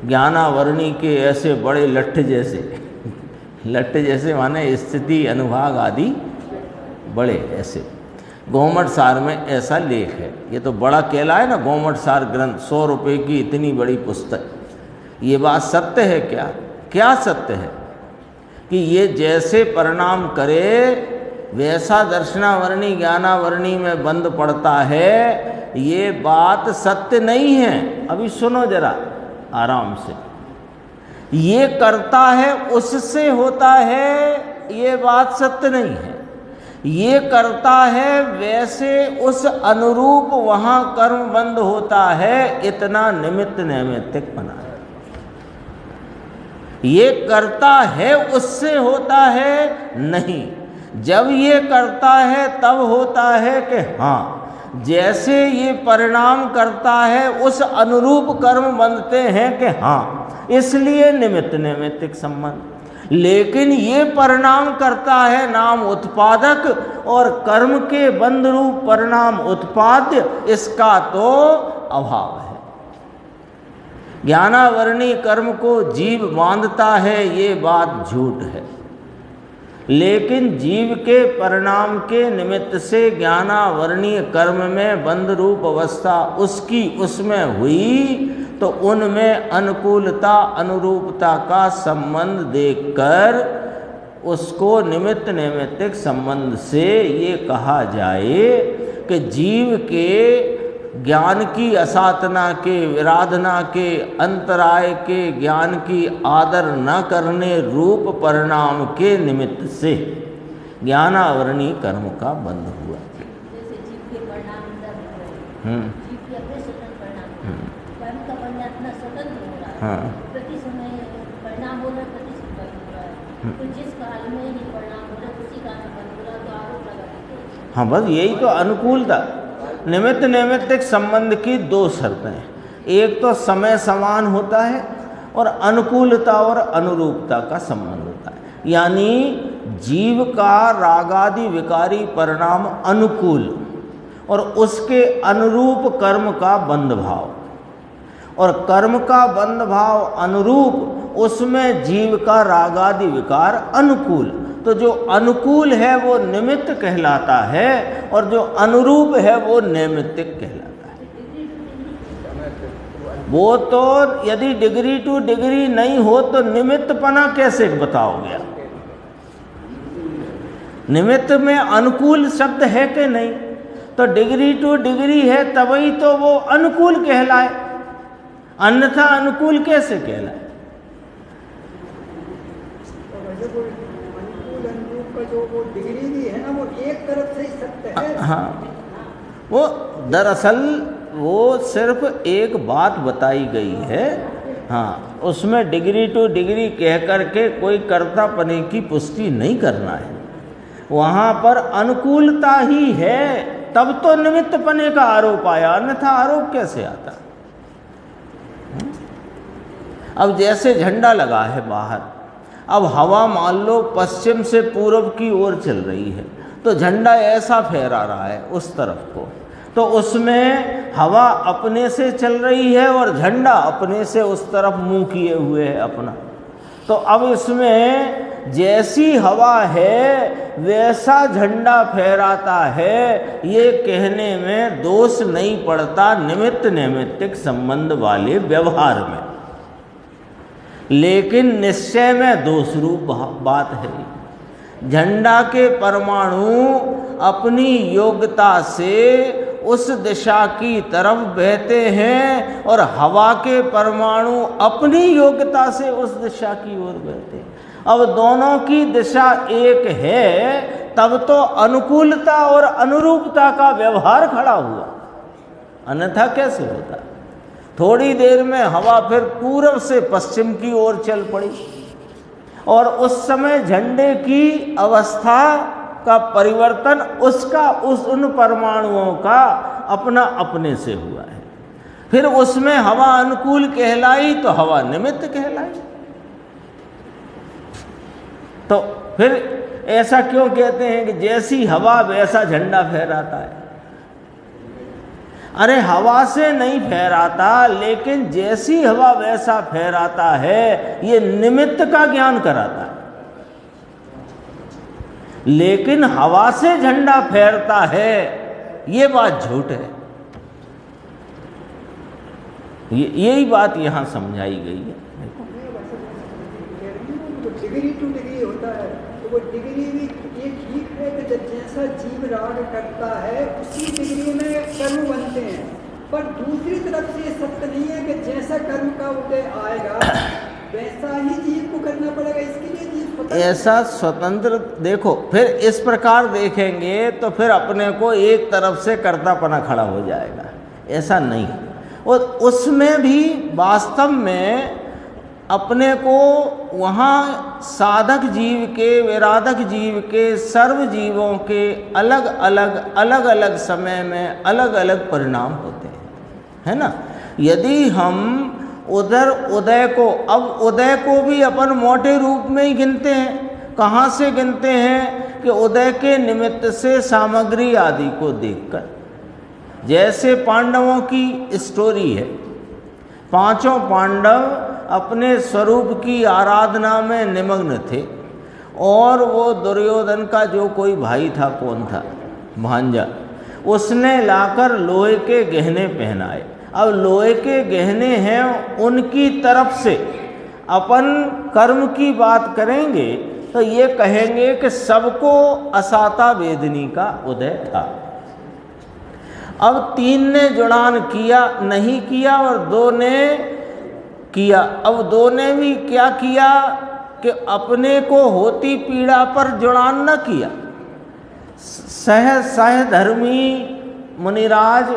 ज्ञानावरणी के ऐसे बड़े लट्ठ जैसे लट्ठ जैसे माने स्थिति अनुभाग आदि बड़े ऐसे। गौमट सार में ऐसा लेख है। ये तो बड़ा कहला है ना गौमट सार ग्रंथ, 100 रुपये की इतनी बड़ी पुस्तक। ये बात सत्य है क्या? क्या सत्य है? कि ये जैसे परिणाम करे वैसा दर्शनावर्णी ज्ञानावर्णी में बंद पड़ता है, ये बात सत्य नहीं है। अभी सुनो जरा आराम से। ये करता है उससे होता है, ये बात सत्य नहीं है। ये करता है वैसे उस अनुरूप वहां कर्म बंद होता है, इतना निमित्त नैमित्तिक बना है। ये करता है उससे होता है नहीं। जब ये करता है तब होता है कि हाँ जैसे ये परिणाम करता है उस अनुरूप कर्म बनते हैं कि हाँ, इसलिए निमित्त नैमित्तिक संबंध। लेकिन ये परिणाम करता है नाम उत्पादक और कर्म के बंध रूप परिणाम उत्पाद्य, इसका तो अभाव है। ज्ञानावर्णी कर्म को जीव बांधता है, ये बात झूठ है। लेकिन जीव के परिणाम के निमित्त से ज्ञानावर्णीय कर्म में बंध रूप अवस्था उसकी उसमें हुई, तो उनमें अनुकूलता अनुरूपता का संबंध देखकर उसको निमित्त नैमित्तिक संबंध से ये कहा जाए कि जीव के ज्ञान की असाधना के, विराधना के, अंतराय के ज्ञान की आदर न करने रूप परिणाम के निमित्त से ज्ञानावरणीय कर्म का बंध हुआ। जैसे जीव के परिणाम जीव के अपने स्वतंत्र परिणाम, कर्म का परिणाम अपना स्वतंत्र हो रहा है, प्रति समय परिणाम हो रहा है, प्रति समय हो रहा है। तो जिस काल में ये परिणाम हो रहा है उसी काल में बंद हो रहा है, तो आरोप लगा देते हैं। हाँ, बस यही तो अनुकूलता। निमित्त नैमित्तिक संबंध की दो शर्तें हैं। एक तो समय समान होता है और अनुकूलता और अनुरूपता का संबंध होता है। यानी जीव का रागादि विकारी परिणाम अनुकूल और उसके अनुरूप कर्म का बंध भाव, और कर्म का बंध भाव अनुरूप उसमें जीव का रागादि विकार अनुकूल। तो जो अनुकूल है वो निमित्त कहलाता है और जो अनुरूप है वो नैमित्तिक कहलाता है। वो तो यदि डिग्री टू डिग्री नहीं हो तो निमित्तपना कैसे बताओगे? निमित्त में अनुकूल शब्द है कि नहीं? तो डिग्री टू डिग्री है तभी तो वो अनुकूल कहलाए, अन्यथा अनुकूल कैसे कहलाए? जो वो डिग्री भी है ना, वो एक तरफ से ही सत्य है। हाँ, वो दरअसल वो सिर्फ एक बात बताई गई है। हाँ, उसमें डिग्री टू डिग्री कह करके कोई कर्तापने की पुष्टि नहीं करना है। वहाँ पर अनुकूलता ही है, तब तो निमित्तपने का आरोप आया, अन्यथा आरोप कैसे आता? अब जैसे झंडा लगा है बाहर, अब हवा मान लो पश्चिम से पूर्व की ओर चल रही है, तो झंडा ऐसा फहरा रहा है उस तरफ को, तो उसमें हवा अपने से चल रही है और झंडा अपने से उस तरफ मुंह किए हुए है अपना। तो अब इसमें जैसी हवा है वैसा झंडा फहराता है, ये कहने में दोष नहीं पड़ता निमित्त नैमित्तिक संबंध वाले व्यवहार में। लेकिन निश्चय में दोष रूप बात है। झंडा के परमाणु अपनी योग्यता से उस दिशा की तरफ बहते हैं और हवा के परमाणु अपनी योग्यता से उस दिशा की ओर बहते हैं। अब दोनों की दिशा एक है, तब तो अनुकूलता और अनुरूपता का व्यवहार खड़ा हुआ, अन्यथा कैसे होता? थोड़ी देर में हवा फिर पूर्व से पश्चिम की ओर चल पड़ी और उस समय झंडे की अवस्था का परिवर्तन उसका उन परमाणुओं का अपना अपने से हुआ है। फिर उसमें हवा अनुकूल कहलाई तो हवा निमित्त कहलाई। तो फिर ऐसा क्यों कहते हैं कि जैसी हवा वैसा झंडा फहराता है? अरे हवा से नहीं फहराता, लेकिन जैसी हवा वैसा फहराता है, ये निमित्त का ज्ञान कराता है। लेकिन हवा से झंडा फहरता है, ये बात झूठ है। यही बात यहां समझाई गई है। डिग्री टू डिग्री होता है, तो वो डिग्री भी ये ठीक है कि जैसा जीव राग करता है उसी डिग्री में कर्म बनते हैं, पर दूसरी तरफ से सत्य नहीं है कि जैसा कर्म का उदय आएगा वैसा ही जीव को करना पड़ेगा। इसके लिए जीव ऐसा स्वतंत्र, देखो फिर इस प्रकार देखेंगे तो फिर अपने को एक तरफ से कर्तापना खड़ा हो जाएगा, ऐसा नहीं। और उसमें भी वास्तव में अपने को वहाँ साधक जीव के, विराधक जीव के, सर्व जीवों के अलग अलग समय में अलग अलग परिणाम होते हैं, है ना। यदि हम उधर उदय को, अब उदय को भी अपन मोटे रूप में ही गिनते हैं। कहाँ से गिनते हैं कि उदय के निमित्त से सामग्री आदि को देखकर। जैसे पांडवों की स्टोरी है, पांचों पांडव अपने स्वरूप की आराधना में निमग्न थे और वो दुर्योधन का जो कोई भाई था, कौन था, भांजा, उसने लाकर लोहे के गहने पहनाए। अब लोहे के गहने हैं, उनकी तरफ से अपन कर्म की बात करेंगे तो ये कहेंगे कि सबको असाता वेदनी का उदय था। अब 3 ने जुड़ान किया, नहीं किया, और 2 ने किया। अब 2 ने भी क्या किया कि अपने को होती पीड़ा पर जुड़ान न किया। सह धर्मी मुनिराज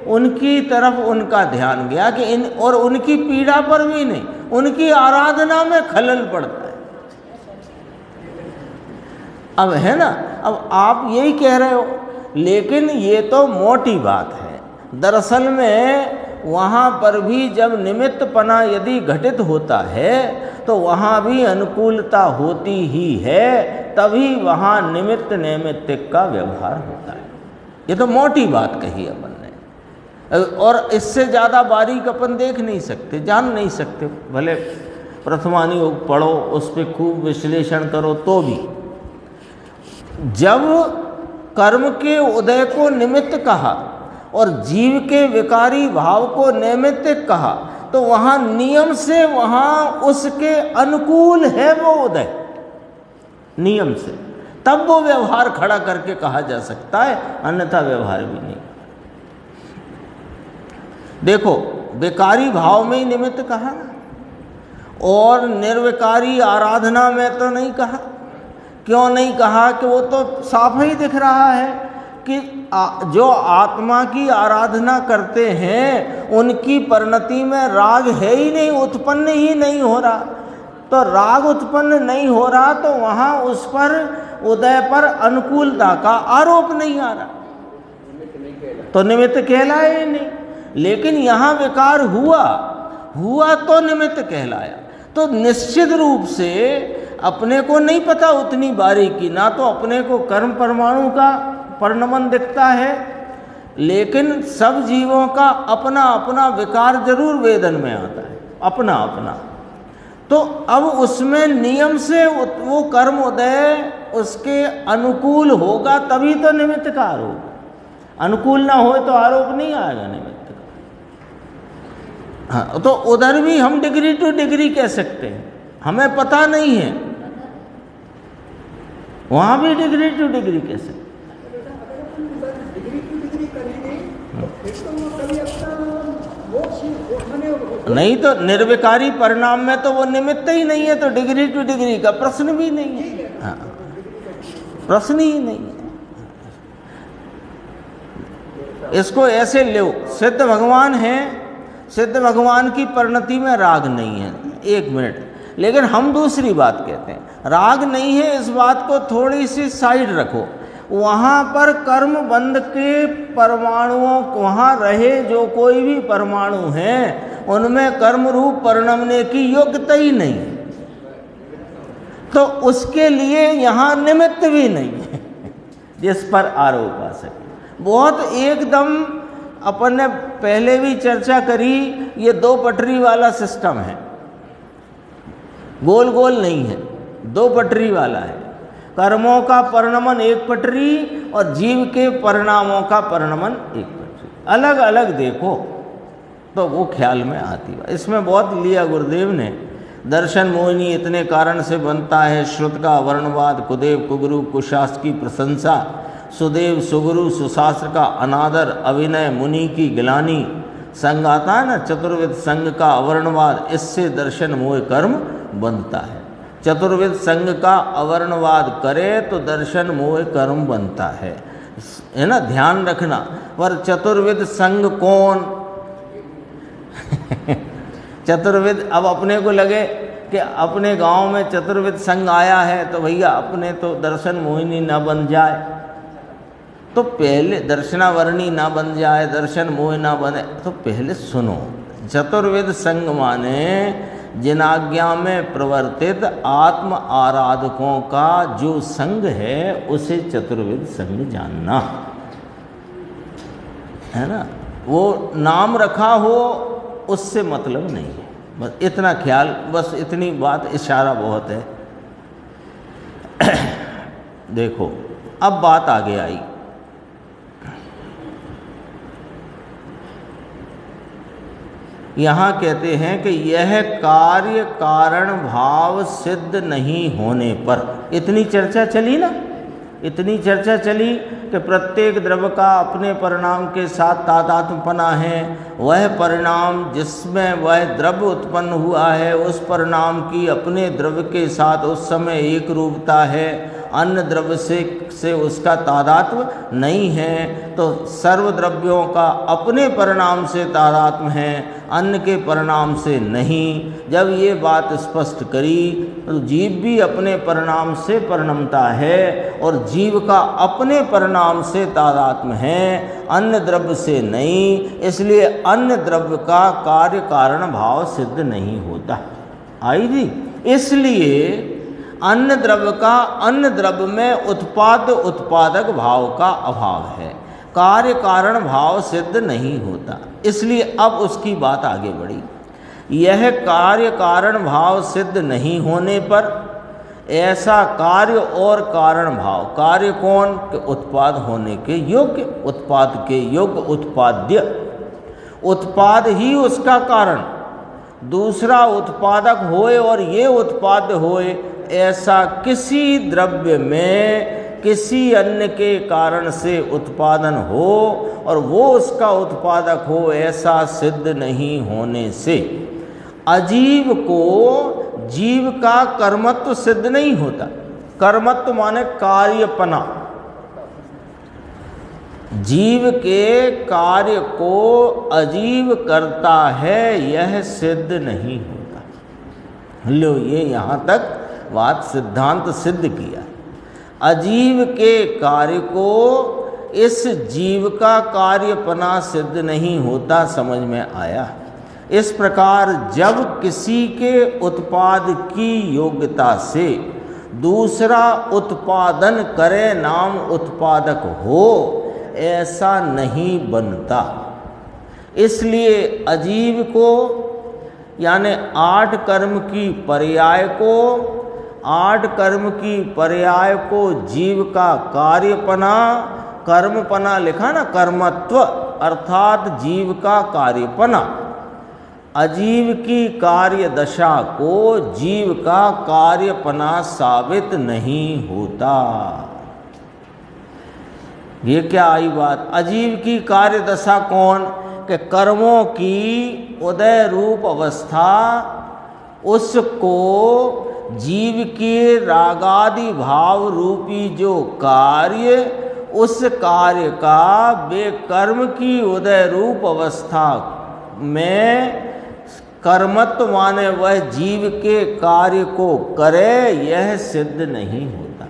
उनकी तरफ उनका ध्यान गया कि और उनकी पीड़ा पर भी नहीं, उनकी आराधना में खलल पड़ता है। अब है ना, अब आप यही कह रहे हो, लेकिन ये तो मोटी बात है। दरअसल में वहाँ पर भी जब निमित्तपना यदि घटित होता है तो वहाँ भी अनुकूलता होती ही है, तभी वहाँ निमित्त नैमित्तिक का व्यवहार होता है। ये तो मोटी बात कही अपन ने, और इससे ज़्यादा बारीक अपन देख नहीं सकते, जान नहीं सकते। भले प्रथमानी योग पढ़ो, उस पर खूब विश्लेषण करो, तो भी जब कर्म के उदय को निमित्त कहा और जीव के विकारी भाव को नैमित्तिक कहा, तो वहाँ नियम से वहाँ उसके अनुकूल है वो उदय, नियम से, तब वो व्यवहार खड़ा करके कहा जा सकता है, अन्यथा व्यवहार भी नहीं। देखो, विकारी भाव में ही निमित्त कहा और निर्विकारी आराधना में तो नहीं कहा। क्यों नहीं कहा? कि वो तो साफ ही दिख रहा है कि जो आत्मा की आराधना करते हैं उनकी परिणति में राग है ही नहीं, उत्पन्न ही नहीं हो रहा। तो राग उत्पन्न नहीं हो रहा तो वहाँ उस पर उदय पर अनुकूलता का आरोप नहीं आ रहा, तो निमित्त कहलाए ही नहीं। लेकिन यहाँ विकार हुआ तो निमित्त कहलाया। तो निश्चित रूप से अपने को नहीं पता उतनी बारीकी, ना तो अपने को कर्म परमाणु का परिणमन दिखता है, लेकिन सब जीवों का अपना अपना विकार जरूर वेदन में आता है, अपना अपना। तो अब उसमें नियम से वो कर्म उदय उसके अनुकूल होगा, तभी तो निमित्त का आरोप। अनुकूल ना हो तो आरोप नहीं आएगा निमित्त का। हाँ, तो उधर भी हम डिग्री टू डिग्री कह सकते हैं, हमें पता नहीं है, वहाँ भी डिग्री टू डिग्री कह सकते हैं। नहीं तो निर्विकारी परिणाम में तो वो निमित्त ही नहीं है, तो डिग्री टू डिग्री का प्रश्न भी नहीं है। हाँ, प्रश्न ही नहीं है। इसको ऐसे लो, सिद्ध भगवान है, सिद्ध भगवान की परिणति में राग नहीं है, 1 मिनट। लेकिन हम दूसरी बात कहते हैं, राग नहीं है, इस बात को थोड़ी सी साइड रखो। वहाँ पर कर्म बंध के परमाणुओं, वहाँ रहे जो कोई भी परमाणु हैं, उनमें कर्म रूप परिणमने की योग्यता ही नहीं है, तो उसके लिए यहाँ निमित्त भी नहीं है जिस पर आरोप आ सके। बहुत एकदम अपन ने पहले भी चर्चा करी, ये 2 पटरी वाला सिस्टम है, गोल गोल नहीं है, 2 पटरी वाला है। कर्मों का परिणमन 1 पटरी और जीव के परिणामों का परिणमन 1 पटरी, अलग अलग देखो तो वो ख्याल में आती है। इसमें बहुत लिया गुरुदेव ने, दर्शन मोहिनी इतने कारण से बनता है। श्रुत का वर्णवाद, कुदेव कुगुरु कुशास्त्र की प्रशंसा, सुदेव सुगुरु सुशास्त्र का अनादर, अभिनय मुनि की गिलानी, संग आता है ना चतुर्विध संग का अवर्णवाद, इससे दर्शन मोह कर्म बनता है। चतुर्विध संग का अवर्णवाद करे तो दर्शन मोह कर्म बनता है ना, ध्यान रखना। पर चतुर्विध संग कौन? चतुर्विध, अब अपने को लगे कि अपने गांव में चतुर्विध संग आया है तो भैया अपने तो दर्शन मोहिनी ना बन जाए, तो पहले दर्शनावरणी ना बन जाए, दर्शन मोह ना बने, तो पहले सुनो। चतुर्विध संग माने जिन आज्ञा में प्रवर्तित आत्म आराधकों का जो संग है उसे चतुर्विध संग जानना है ना। वो नाम रखा हो उससे मतलब नहीं है, बस इतना ख्याल, बस इतनी बात, इशारा बहुत है। देखो अब बात आगे आई। यहाँ कहते हैं कि यह कार्य कारण भाव सिद्ध नहीं होने पर, इतनी चर्चा चली ना, इतनी चर्चा चली कि प्रत्येक द्रव्य का अपने परिणाम के साथ तादात्म्यपना है। वह परिणाम जिसमें वह द्रव्य उत्पन्न हुआ है उस परिणाम की अपने द्रव्य के साथ उस समय एक रूपता है, अन्य द्रव्य से उसका तादात्म्य नहीं है। तो सर्व द्रव्यों का अपने परिणाम से तादात्म्य है, अन्य के परिणाम से नहीं। जब ये बात स्पष्ट करी तो जीव भी अपने परिणाम से परिणमता है और जीव का अपने परिणाम से तादात्म्य है, अन्य द्रव्य से नहीं। इसलिए अन्य द्रव्य का कार्य कारण भाव सिद्ध नहीं होता। आई जी, इसलिए अन्य द्रव्य का अन्य द्रव्य में उत्पाद उत्पादक भाव का अभाव है, कार्य कारण भाव सिद्ध नहीं होता। इसलिए अब उसकी बात आगे बढ़ी। यह कार्य कारण भाव सिद्ध नहीं होने पर ऐसा कार्य और कारण भाव, कार्य कौन के उत्पाद होने के योग्य, उत्पाद के योग्य, उत्पाद्य, उत्पाद ही उसका कारण, दूसरा उत्पादक होए और ये उत्पाद्य होए, ऐसा किसी द्रव्य में किसी अन्य के कारण से उत्पादन हो और वो उसका उत्पादक हो, ऐसा सिद्ध नहीं होने से अजीव को जीव का कर्मत्व सिद्ध नहीं होता। कर्मत्व माने कार्यपना, जीव के कार्य को अजीव करता है, यह सिद्ध नहीं होता। लो, ये यहाँ तक बात सिद्धांत सिद्ध किया। अजीव के कार्य को इस जीव का कार्यपना सिद्ध नहीं होता, समझ में आया। इस प्रकार जब किसी के उत्पाद की योग्यता से दूसरा उत्पादन करे नाम उत्पादक हो, ऐसा नहीं बनता। इसलिए अजीव को यानी 8 कर्म की पर्याय को, 8 कर्म की पर्याय को जीव का कार्यपना, कर्मपना लिखा ना, कर्मत्व अर्थात जीव का कार्यपना, अजीव की कार्य दशा को जीव का कार्यपना साबित नहीं होता। ये क्या आई बात? अजीव की कार्य दशा कौन? कि कर्मों की उदय रूप अवस्था, उसको जीव के रागादि भाव रूपी जो कार्य, उस कार्य का वे कर्म की उदय रूप अवस्था में कर्मत्व माने वह जीव के कार्य को करे, यह सिद्ध नहीं होता।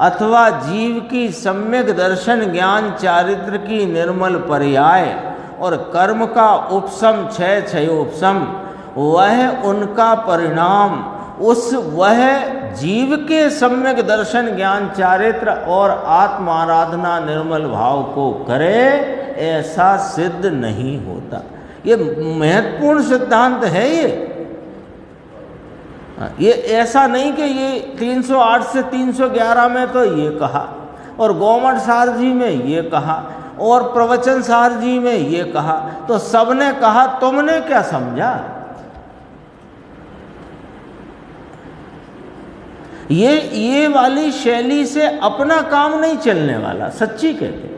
अथवा जीव की सम्यक दर्शन ज्ञान चारित्र की निर्मल पर्याय और कर्म का उपसम क्षय क्षयोपसम, वह उनका परिणाम उस वह जीव के सम्यक दर्शन ज्ञान चारित्र और आत्माराधना निर्मल भाव को करे, ऐसा सिद्ध नहीं होता। ये महत्वपूर्ण सिद्धांत है। ये ऐसा नहीं कि ये 308 से 311 में तो ये कहा और गोमठ सार जी में ये कहा और प्रवचन सार जी में ये कहा, तो सबने कहा, तुमने क्या समझा? ये वाली शैली से अपना काम नहीं चलने वाला, सच्ची कहते हैं।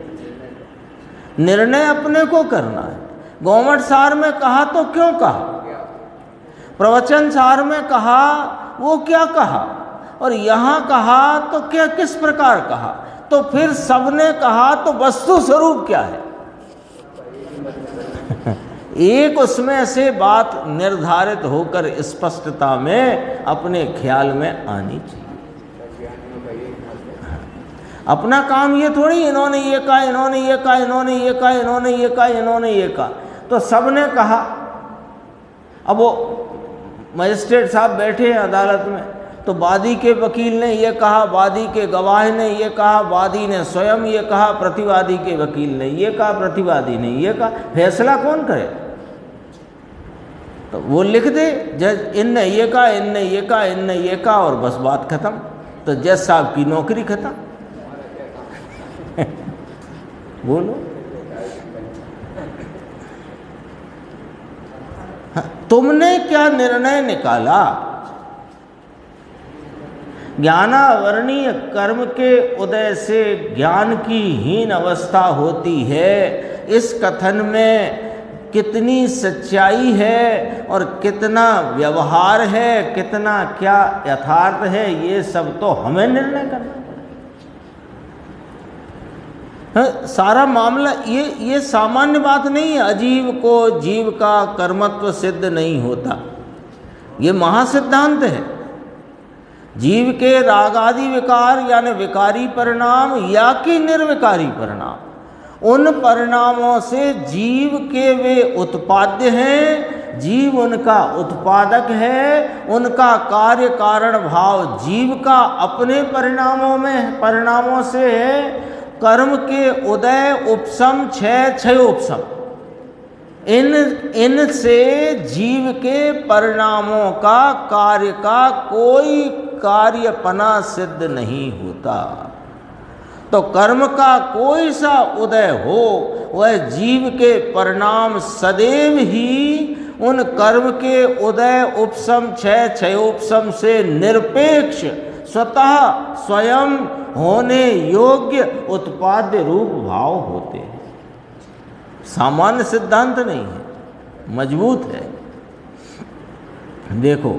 निर्णय अपने को करना है। गौमठ सार में कहा तो क्यों कहा, प्रवचन सार में कहा वो क्या कहा, और यहाँ कहा तो क्या किस प्रकार कहा, तो फिर सबने कहा तो वस्तु स्वरूप क्या है। एक उसमें से बात निर्धारित होकर स्पष्टता में अपने ख्याल में आनी चाहिए। अपना काम ये थोड़ी इन्होंने ये कहा, इन्होंने ये कहा, इन्होंने ये कहा, इन्होंने ये कहा, इन्होंने ये कहा, तो सबने कहा। अब वो मजिस्ट्रेट साहब बैठे हैं अदालत में, तो वादी के वकील ने ये कहा, वादी के गवाह ने ये कहा, वादी ने स्वयं ये कहा, प्रतिवादी के वकील ने ये कहा, प्रतिवादी ने ये कहा, फैसला कौन करे। तो वो लिख दे जज, इनने ये कहा, इनने ये कहा, इनने ये कहा, और बस बात खत्म। तो जज साहब की नौकरी खत्म। बोलो, तुमने क्या निर्णय निकाला। ज्ञानावरणीय कर्म के उदय से ज्ञान की हीन अवस्था होती है, इस कथन में कितनी सच्चाई है और कितना व्यवहार है, कितना क्या यथार्थ है, ये सब तो हमें निर्णय करना पड़ेगा। सारा मामला ये सामान्य बात नहीं है। अजीव को जीव का कर्मत्व सिद्ध नहीं होता, ये महासिद्धांत है। जीव के रागादि विकार यानी विकारी परिणाम या कि निर्विकारी परिणाम, उन परिणामों से जीव के वे उत्पाद्य हैं, जीव उनका उत्पादक है, उनका कार्य कारण भाव जीव का अपने परिणामों से है। कर्म के उदय उपसम क्षय उपसम, इनसे जीव के परिणामों का कार्य का कोई कार्यपना सिद्ध नहीं होता। तो कर्म का कोई सा उदय हो, वह जीव के परिणाम सदैव ही उन कर्म के उदय उपसम क्षयोपसम से निरपेक्ष स्वतः स्वयं होने योग्य उत्पाद्य रूप भाव होते हैं। सामान्य सिद्धांत नहीं है, मजबूत है। देखो,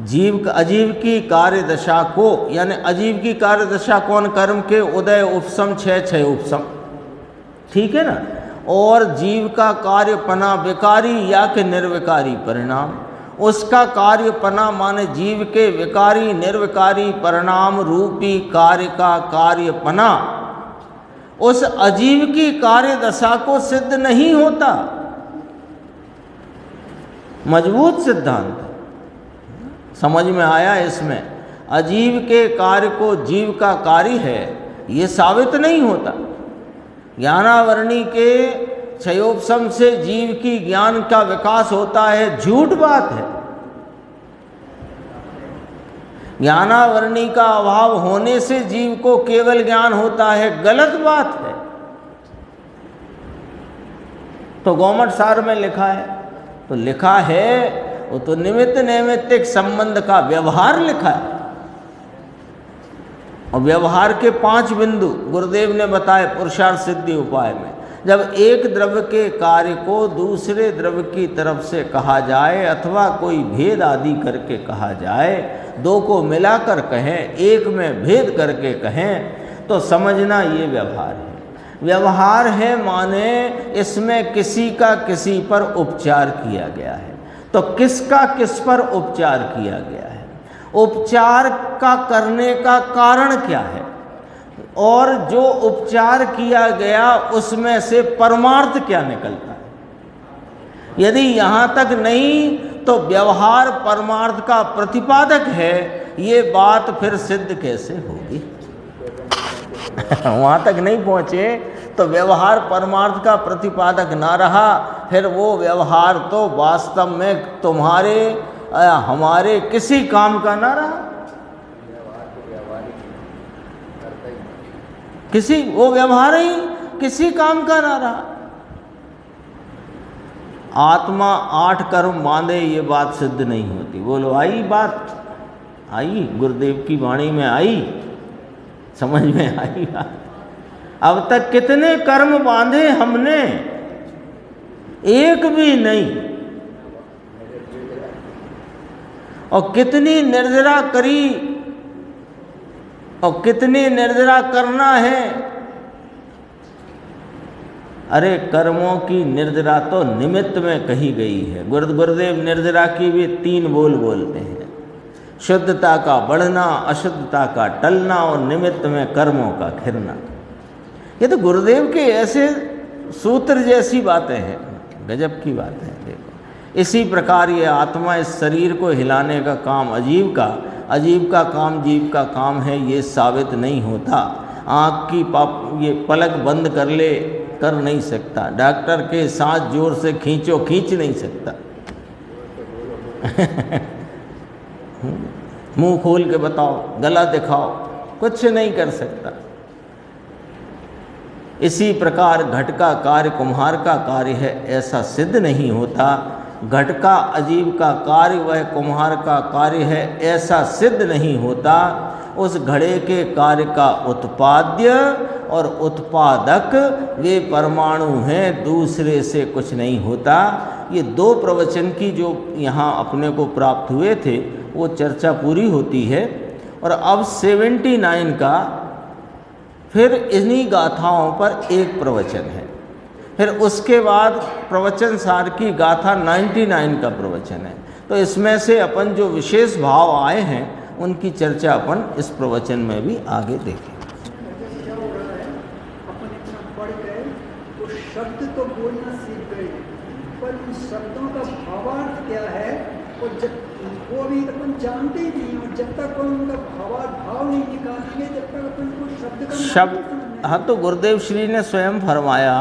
जीव अजीव की कार्य दशा को, यानी अजीव की कार्य दशा कौन, कर्म के उदय उपसम क्षय उपसम, ठीक है ना। और जीव का कार्यपना विकारी या कि निर्विकारी परिणाम, उसका कार्यपना माने जीव के विकारी निर्विकारी परिणाम रूपी कार्य का कार्यपना उस अजीव की कार्य दशा को सिद्ध नहीं होता। मजबूत सिद्धांत समझ में आया। इसमें अजीव के कार्य को जीव का कार्य है, ये साबित नहीं होता। ज्ञानावरणी के क्षयोपसम से जीव की ज्ञान का विकास होता है, झूठ बात है। ज्ञानावरणी का अभाव होने से जीव को केवल ज्ञान होता है, गलत बात है। तो गौमठ सार में लिखा है, तो लिखा है वो तो निमित्त नैमित्तिक संबंध का व्यवहार लिखा है, और व्यवहार के 5 बिंदु गुरुदेव ने बताए पुरुषार्थ सिद्धि उपाय में। जब एक द्रव्य के कार्य को दूसरे द्रव्य की तरफ से कहा जाए अथवा कोई भेद आदि करके कहा जाए, 2 को मिलाकर कहें, एक में भेद करके कहें, तो समझना ये व्यवहार है। व्यवहार है माने इसमें किसी का किसी पर उपचार किया गया है। तो किसका किस पर उपचार किया गया है, उपचार का करने का कारण क्या है, और जो उपचार किया गया उसमें से परमार्थ क्या निकलता है। यदि यहाँ तक नहीं तो व्यवहार परमार्थ का प्रतिपादक है, ये बात फिर सिद्ध कैसे होगी। वहाँ तक नहीं पहुँचे तो व्यवहार परमार्थ का प्रतिपादक ना रहा, फिर वो व्यवहार तो वास्तव में तुम्हारे हमारे किसी काम का ना रहा। वो व्यवहार ही किसी काम का ना रहा। आत्मा 8 कर्म बांधे, ये बात सिद्ध नहीं होती। बोलो आई बात, आई गुरुदेव की वाणी में आई, समझ में आई बात। अब तक कितने कर्म बांधे हमने, एक भी नहीं, और कितनी निर्जरा करी और कितनी निर्जरा करना है। अरे कर्मों की निर्जरा तो निमित्त में कही गई है। गुरुदेव निर्जरा की भी 3 बोल बोलते हैं, शुद्धता का बढ़ना, अशुद्धता का टलना और निमित्त में कर्मों का घिरना। ये तो गुरुदेव के ऐसे सूत्र जैसी बातें हैं, गजब की बात है। देखो इसी प्रकार ये आत्मा इस शरीर को हिलाने का काम अजीब का काम जीव का काम है, ये साबित नहीं होता। आँख की ये पलक बंद कर ले, कर नहीं सकता। डॉक्टर के सांस जोर से खींचो, खींच नहीं सकता। मुंह खोल के बताओ, गला दिखाओ, कुछ नहीं कर सकता। इसी प्रकार घट का कार्य कुम्हार का कार्य है, ऐसा सिद्ध नहीं होता। घट का अजीब का कार्य वह कुम्हार का कार्य है, ऐसा सिद्ध नहीं होता। उस घड़े के कार्य का उत्पाद्य और उत्पादक वे परमाणु हैं, दूसरे से कुछ नहीं होता। ये 2 प्रवचन की जो यहाँ अपने को प्राप्त हुए थे वो चर्चा पूरी होती है। और अब 79 का फिर इन्हीं गाथाओं पर एक प्रवचन है। फिर उसके बाद प्रवचन सार की गाथा 99 का प्रवचन है। तो इसमें से अपन जो विशेष भाव आए हैं उनकी चर्चा अपन इस प्रवचन में भी आगे देखें। क्या हो रहा है, अपन इतना पढ़ गए तो शब्द तो बोलना सीख गए, पर उन शब्दों का भावार्थ क्या है और जब वो भी अपन जानते ही नहीं, और जब तक हम उनका भाव नहीं निकालेंगे तब तक अपन को शब्द हाँ, तो गुरुदेव श्री ने स्वयं फरमाया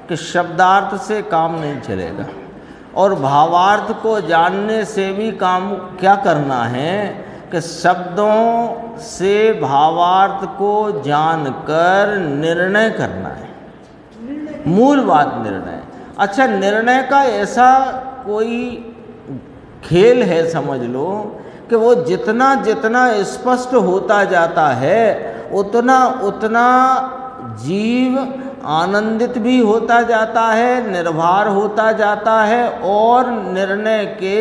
कि शब्दार्थ से काम नहीं चलेगा, और भावार्थ को जानने से भी काम क्या करना है कि शब्दों से भावार्थ को जानकर निर्णय करना है। मूल बात निर्णय। अच्छा, निर्णय का ऐसा कोई खेल है समझ लो कि वो जितना जितना स्पष्ट होता जाता है उतना उतना जीव आनंदित भी होता जाता है, निर्भर होता जाता है और निर्णय के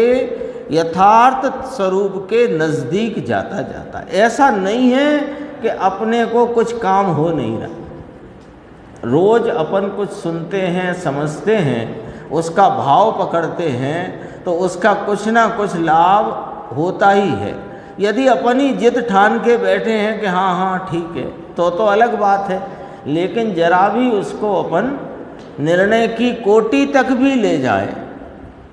यथार्थ स्वरूप के नज़दीक जाता जाता है। ऐसा नहीं है कि अपने को कुछ काम हो नहीं रहा। रोज़ अपन कुछ सुनते हैं, समझते हैं, उसका भाव पकड़ते हैं तो उसका कुछ ना कुछ लाभ होता ही है। यदि अपन ही जिद ठान के बैठे हैं कि हाँ हाँ ठीक है तो अलग बात है, लेकिन जरा भी उसको अपन निर्णय की कोटि तक भी ले जाए,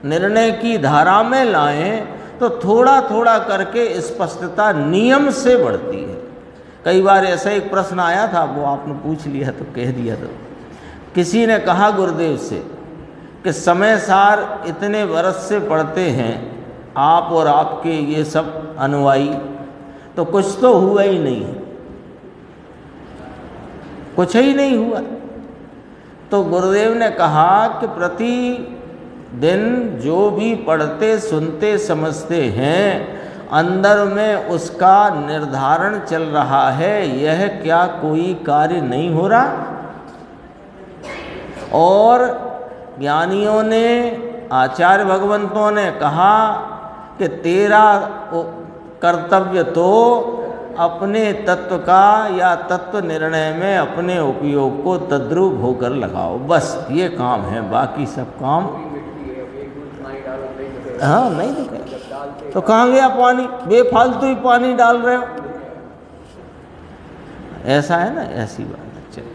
निर्णय की धारा में लाएं तो थोड़ा थोड़ा करके स्पष्टता नियम से बढ़ती है। कई बार ऐसा एक प्रश्न आया था, वो आपने पूछ लिया तो कह दिया। तो किसी ने कहा गुरुदेव से कि समय सार इतने वर्ष से पढ़ते हैं आप और आपके ये सब अनुयायी, तो कुछ तो हुआ ही नहीं, कुछ ही नहीं हुआ। तो गुरुदेव ने कहा कि प्रति दिन जो भी पढ़ते सुनते समझते हैं अंदर में उसका निर्धारण चल रहा है, यह क्या कोई कार्य नहीं हो रहा। और ज्ञानियों ने, आचार्य भगवंतों ने कहा कि तेरा कर्तव्य तो अपने तत्व का या तत्व निर्णय में अपने उपयोग को तद्रूप होकर लगाओ, बस ये काम है, बाकी सब काम हाँ नहीं दिखे तो कहाँ गया पानी, बेफालतू ही पानी डाल रहे हो, ऐसा है ना, ऐसी बात है। चलो